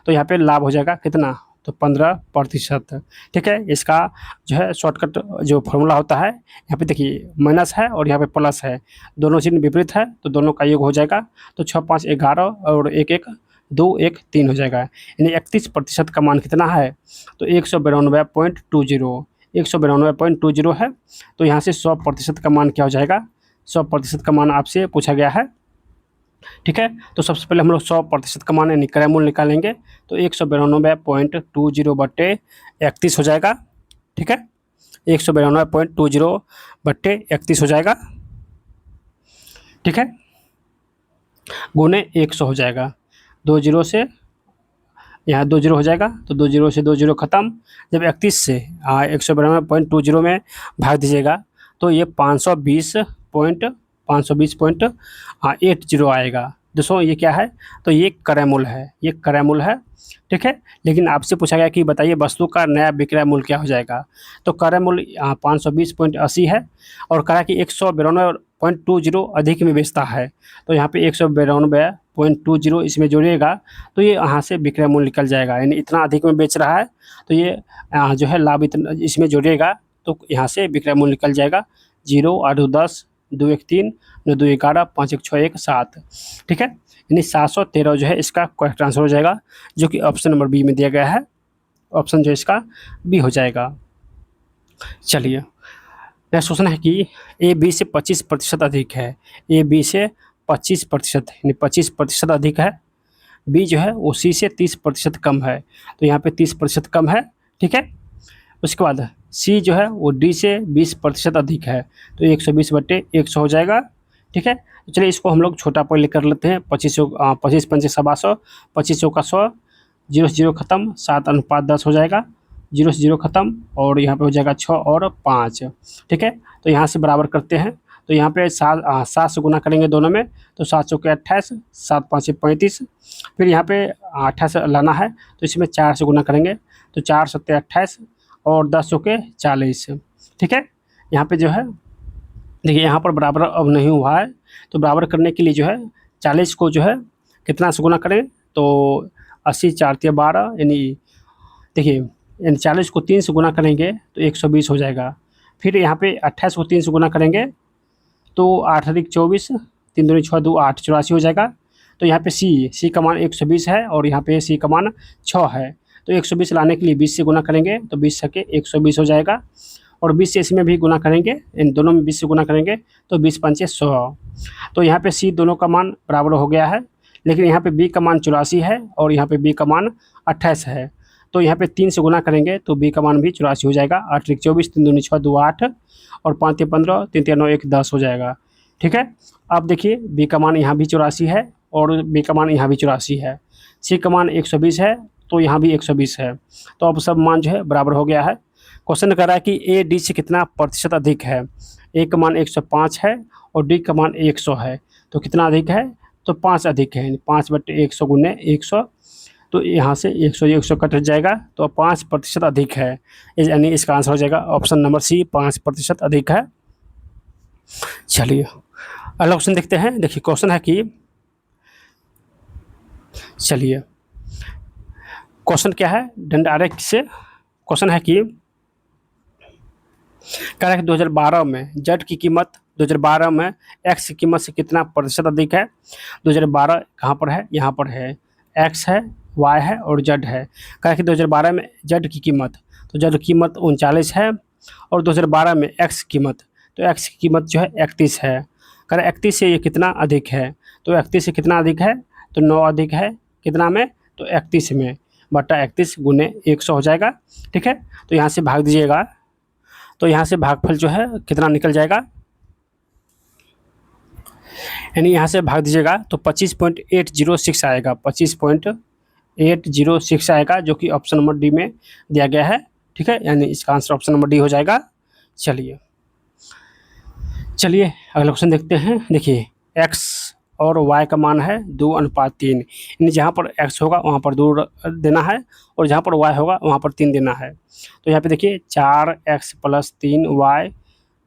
तो यहाँ पे लाभ हो जाएगा कितना? तो 15%। ठीक है। इसका जो है शॉर्टकट जो फॉर्मूला होता है, यहाँ पे देखिए माइनस है और यहाँ पे प्लस है, दोनों चिन्ह विपरीत है तो दोनों का योग हो जाएगा। तो 6 5 11 और 1 1 2 1 3 हो जाएगा। यानी 31% का मान कितना है? तो 192.20 है। तो यहाँ से 100% का मान क्या हो जाएगा? 100% का मान आपसे पूछा गया है। ठीक है। तो सबसे पहले हम लोग 100% का मान यानी क्रय मूल्य निकालेंगे। तो 192.20/31 हो जाएगा। ठीक है। 192.20/31 हो जाएगा। ठीक है। गुने 100 हो जाएगा, 2 0 से यहाँ 2 0 हो जाएगा। तो 2 0 से 2 0 खत्म। जब 31 से 192.20 में भाग दीजिएगा तो ये 520.80 आएगा। दोस्तों ये क्या है, तो ये क्रय मूल्य है, ये क्रय मूल्य है, ठीक है। लेकिन आपसे पूछा गया कि बताइए वस्तु का नया विक्रय मूल्य क्या हो जाएगा। तो क्रय मूल्य 520.80 है और कहा कि 192.20 अधिक में बेचता है, तो यहाँ पे 192.20 इसमें जोड़िएगा तो ये यहाँ से विक्रय मूल्य निकल जाएगा, यानी इतना अधिक में बेच रहा है तो ये जो है लाभ इतना इसमें जोड़िएगा तो यहाँ से विक्रय मूल्य निकल जाएगा। 0 8 2 10 2 1 3 9 2 11 5 1 6 1 7, ठीक है। यानी 713 जो है इसका करेक्ट आंसर हो जाएगा, जो कि ऑप्शन नंबर बी में दिया गया है। ऑप्शन जो इसका बी हो जाएगा। चलिए नेक्स्ट क्वेश्चन है कि ए बी से 25% अधिक है। ए बी से 25% यानी 25% अधिक है। बी जो है वो सी से 30% कम है, तो यहाँ पे 30% कम है, ठीक है। उसके बाद सी जो है वो डी से 20% अधिक है, तो 120/100 हो जाएगा, ठीक है। तो चलिए इसको हम लोग छोटा पहले कर लेते हैं। 25 पंचे 100, 25 का 100, 0 से 0 खत्म, 7:10 हो जाएगा, 0 से 0 खत्म और यहाँ पे हो जाएगा 6 और 5, ठीक है। तो यहाँ से बराबर करते हैं, तो यहाँ पे 7 से गुना करेंगे दोनों में, तो 7 चौके 28, 7 5 35, फिर यहाँ पे 28 लाना है तो इसमें 4 से गुना करेंगे, तो 4 7 28 और 10 चौके 40, ठीक है। यहाँ पे जो है देखिए यहाँ पर बराबर अब नहीं हुआ है, तो बराबर करने के लिए जो है 40 को जो है कितना से गुना करें, तो 80 4 12, यानी देखिए यानी 40 को 3 से गुना करेंगे तो 120 हो जाएगा। फिर यहाँ पे 28 को 3 से गुना करेंगे तो 8 अधिक 24, 3 दूनी 6 2 8, 84 हो जाएगा। तो यहाँ पे सी का मान 120 है और यहाँ पे सी का मान 6 है, तो 120 लाने के लिए 20 से गुना करेंगे तो 20 सके 120 हो जाएगा, और 20 से इसमें भी गुना करेंगे, इन दोनों में 20 से गुना करेंगे तो 20 पंचे 100। तो यहाँ पे सी दोनों का मान बराबर हो गया है, लेकिन यहाँ पे बी का मान 84 है और यहाँ पे बी का मान 28 है, तो यहाँ पे 3 से गुना करेंगे तो बी का मान भी 84 हो जाएगा। 8 अधिक 24, 3 दूनी 6 2 8 और 5 3 15, 3 3 9 1 10 हो जाएगा, ठीक है। अब देखिए बी का मान यहाँ भी 84 है और बी का मान यहाँ भी 84 है, सी का मान 120 है तो यहाँ भी 120 है, तो अब सब मान जो है बराबर हो गया है। क्वेश्चन कर रहा है कि ए डी से कितना प्रतिशत अधिक है। ए का मान 105 है और डी का मान 100 है, तो कितना अधिक है, तो 5 अधिक है, 5/100 गुने 100, तो यहाँ से 100 कट जाएगा, तो 5% अधिक है, यानी इसका आंसर हो जाएगा ऑप्शन नंबर सी, 5% अधिक है। चलिए अगला क्वेश्चन देखते हैं। देखिए क्वेश्चन है कि चलिए क्वेश्चन क्या है, डायरेक्ट से क्वेश्चन है कि कह रहा है कि 2012 में जेड की कीमत 2012 में एक्स की कीमत से कितना प्रतिशत अधिक है। 2012 कहाँ पर है, यहाँ पर है, एक्स है, वाई है और जेड है। कह रहा है कि 2012 में जेड की कीमत, तो जेड की कीमत 39 है और 2012 में एक्स की कीमत, तो एक्स की कीमत जो है 31 है। कह रहा है 31 से ये कितना अधिक है, तो 31 से कितना अधिक है, तो 9 अधिक है, कितना में, तो 31 में, बटा 31 गुने 100 हो जाएगा, ठीक है। तो यहाँ से भाग दीजिएगा, तो यहाँ से भागफल जो है कितना निकल जाएगा, यानी यहाँ से भाग दीजिएगा तो 25.806 आएगा, 25.806 आएगा, जो कि ऑप्शन नंबर डी में दिया गया है, ठीक है। यानी इसका आंसर ऑप्शन नंबर डी हो जाएगा। चलिए अगला क्वेश्चन देखते हैं। देखिए एक्स और वाई का मान है 2:3, यानी जहाँ पर एक्स होगा वहाँ पर 2 देना है और जहाँ पर वाई होगा वहाँ पर 3 देना है। तो यहाँ पे देखिए 4x + 3y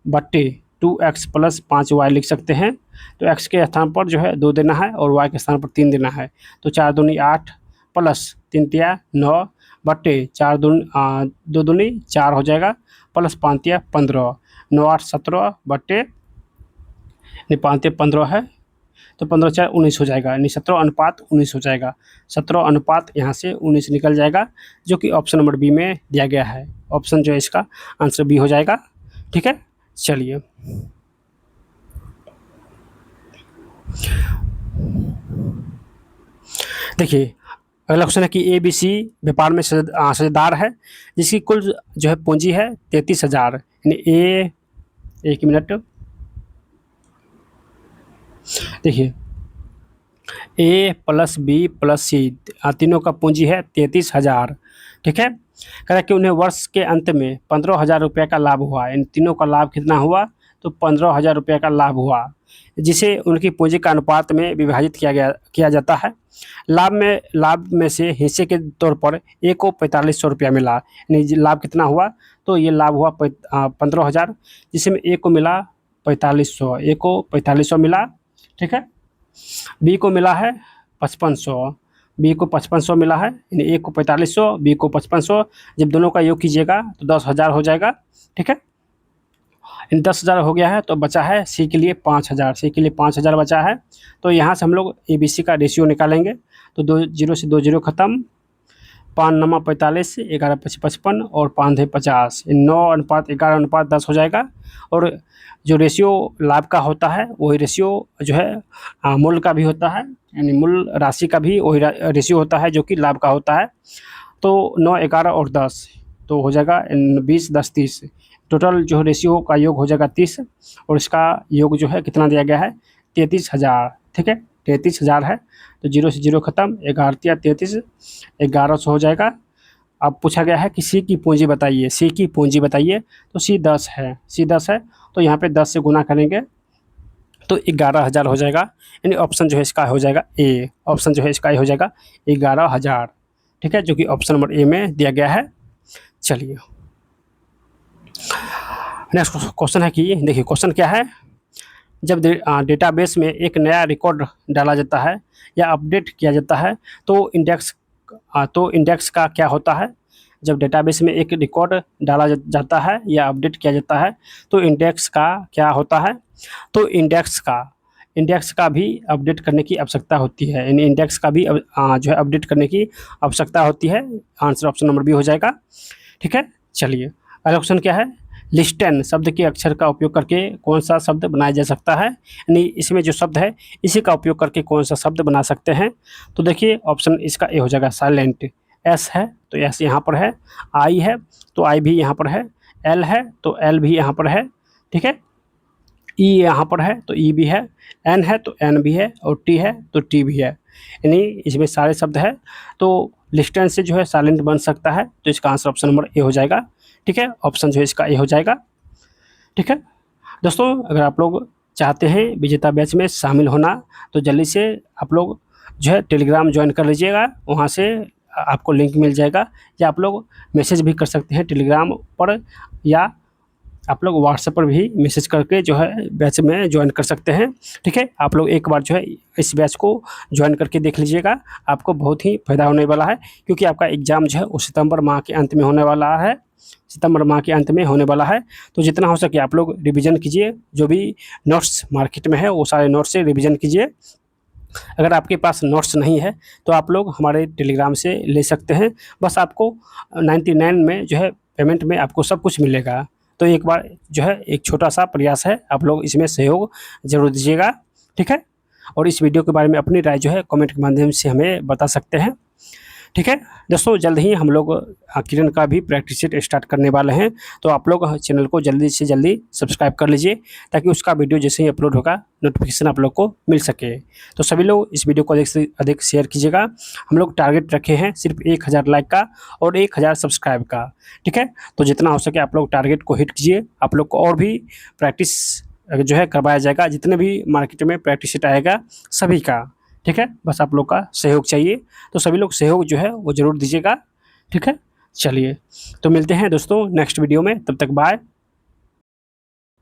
बट्टे 2x + 5y लिख सकते हैं। तो x के स्थान पर जो है 2 देना है और y के स्थान पर 3 देना है, तो 4 दूनी 8 प्लस 3 तिया 9 बट्टे 4 2 दूनी 4 हो जाएगा, प्लस 5 तिया 15, 9 8 17 बट्टे 5 तिया 15 है, तो 15 4 19 हो जाएगा, यानी 17:19 हो जाएगा। 17 यहाँ से 19 निकल जाएगा, जो कि ऑप्शन नंबर बी में दिया गया है। ऑप्शन जो है इसका आंसर बी हो जाएगा, ठीक है। चलिए देखिए अगला क्वेश्चन है कि ए बी सी व्यापार में साझेदार है जिसकी कुल जो है पूंजी है 33,000, यानी एक मिनट, देखिए ए + बी + सी तीनों का पूंजी है 33,000, ठीक है। कह रहा है कि उन्हें वर्ष के अंत में 15,000 रुपये का लाभ हुआ, इन तीनों का लाभ कितना हुआ, तो 15,000 रुपये का लाभ हुआ, जिसे उनकी पूंजी का अनुपात में विभाजित किया जाता है। लाभ में से हिस्से के तौर पर ए को 4500 रुपया मिला, यानी लाभ कितना हुआ, तो ये लाभ हुआ 15,000, जिसमें ए को मिला 4500, ए को 4500 मिला, ठीक है। बी को मिला है 5500, बी को 5500 मिला है, यानी ए को 4500, बी को 5500। जब दोनों का योग कीजिएगा तो 10,000 हो जाएगा, ठीक है। इन 10,000 हो गया है, तो बचा है सी के लिए 5,000, सी के लिए 5,000 बचा है। तो यहाँ से हम लोग ए बी सी का रेशियो निकालेंगे, तो 2 0 से 2 0 खत्म, 5 9 45, 11 5 55 और 5 2 50, 9:11:10 हो जाएगा। और जो रेशियो लाभ का होता है वही रेशियो जो है मूल्य का भी होता है, यानी मूल राशि का भी वही रेशियो होता है जो कि लाभ का होता है। तो 9 11 और 10 तो हो जाएगा 20 10 30, टोटल जो रेशियो का योग हो जाएगा 30, और इसका योग जो है कितना दिया गया है 33,000, ठीक है, 33,000 है। तो 0 से 0 खत्म, 11 33, 1100 हो जाएगा। अब पूछा गया है कि सी की पूंजी बताइए, सी की पूंजी बताइए, तो सी 10 है, सी 10 है, तो यहाँ पे 10 से गुना करेंगे तो 11,000 हो जाएगा, यानी ऑप्शन जो है इसका हो जाएगा ए, ऑप्शन जो है इसका ए हो जाएगा 11,000, ठीक है, जो कि ऑप्शन नंबर ए में दिया गया है। चलिए नेक्स्ट क्वेश्चन है कि देखिए क्वेश्चन क्या है, जब डेटाबेस में एक नया रिकॉर्ड डाला जाता है या अपडेट किया जाता है तो इंडेक्स का क्या होता है। जब डेटाबेस में एक रिकॉर्ड डाला जाता है या अपडेट किया जाता है तो इंडेक्स का क्या होता है। तो इंडेक्स का भी अपडेट करने की आवश्यकता होती है, यानी इंडेक्स का भी जो है अपडेट करने की आवश्यकता होती है। आंसर ऑप्शन नंबर बी हो जाएगा, ठीक है। चलिए अगला क्वेश्चन क्या है, लिस्टन शब्द के अक्षर का उपयोग करके कौन सा शब्द बनाया जा सकता है, यानी इसमें जो शब्द है इसी का उपयोग करके कौन सा शब्द बना सकते हैं। तो देखिए ऑप्शन इसका ए हो जाएगा साइलेंट, एस है तो एस यहाँ पर है, आई है तो आई भी यहाँ पर है, एल है तो एल भी यहाँ पर है, ठीक है, ई यहाँ पर है तो ई भी है, एन है तो एन भी है, और टी है तो टी भी है, यानी इसमें सारे शब्द है। तो लिस्टन से जो है साइलेंट बन सकता है, तो इसका आंसर ऑप्शन नंबर ए हो जाएगा, ठीक है, ऑप्शन जो है इसका ए हो जाएगा, ठीक है। दोस्तों अगर आप लोग चाहते हैं विजेता बैच में शामिल होना तो जल्दी से आप लोग जो है टेलीग्राम ज्वाइन कर लीजिएगा, वहाँ से आपको लिंक मिल जाएगा, या आप लोग मैसेज भी कर सकते हैं टेलीग्राम पर, या आप लोग व्हाट्सएप पर भी मैसेज करके जो है बैच में ज्वाइन कर सकते हैं, ठीक है। आप लोग एक बार जो है इस बैच को ज्वाइन करके देख लीजिएगा, आपको बहुत ही फ़ायदा होने वाला है, क्योंकि आपका एग्ज़ाम जो है वो सितंबर माह के अंत में होने वाला है, सितंबर माह के अंत में होने वाला है। तो जितना हो सके आप लोग रिवीजन कीजिए, जो भी नोट्स मार्केट में है वो सारे नोट्स से रिवीजन कीजिए। अगर आपके पास नोट्स नहीं है तो आप लोग हमारे टेलीग्राम से ले सकते हैं, बस आपको 99 में जो है पेमेंट में आपको सब कुछ मिलेगा। तो एक बार जो है एक छोटा सा प्रयास है, आप लोग इसमें सहयोग जरूर दीजिएगा, ठीक है। और इस वीडियो के बारे में अपनी राय जो है कमेंट के माध्यम से हमें बता सकते हैं, ठीक है। दोस्तों जल्द ही हम लोग किरण का भी प्रैक्टिस सेट स्टार्ट करने वाले हैं, तो आप लोग चैनल को जल्दी से जल्दी सब्सक्राइब कर लीजिए, ताकि उसका वीडियो जैसे ही अपलोड होगा नोटिफिकेशन आप लोग को मिल सके। तो सभी लोग इस वीडियो को अधिक से अधिक शेयर कीजिएगा। हम लोग टारगेट रखे हैं सिर्फ 1000 लाइक का और 1000 सब्सक्राइब का, ठीक है। तो जितना हो सके आप लोग टारगेट को हिट कीजिए, आप लोग को और भी प्रैक्टिस जो है करवाया जाएगा, जितने भी मार्केट में प्रैक्टिस सेट आएगा सभी का, ठीक है। बस आप लोग का सहयोग चाहिए, तो सभी लोग सहयोग जो है वो ज़रूर दीजिएगा, ठीक है। चलिए तो मिलते हैं दोस्तों नेक्स्ट वीडियो में, तब तक बाय।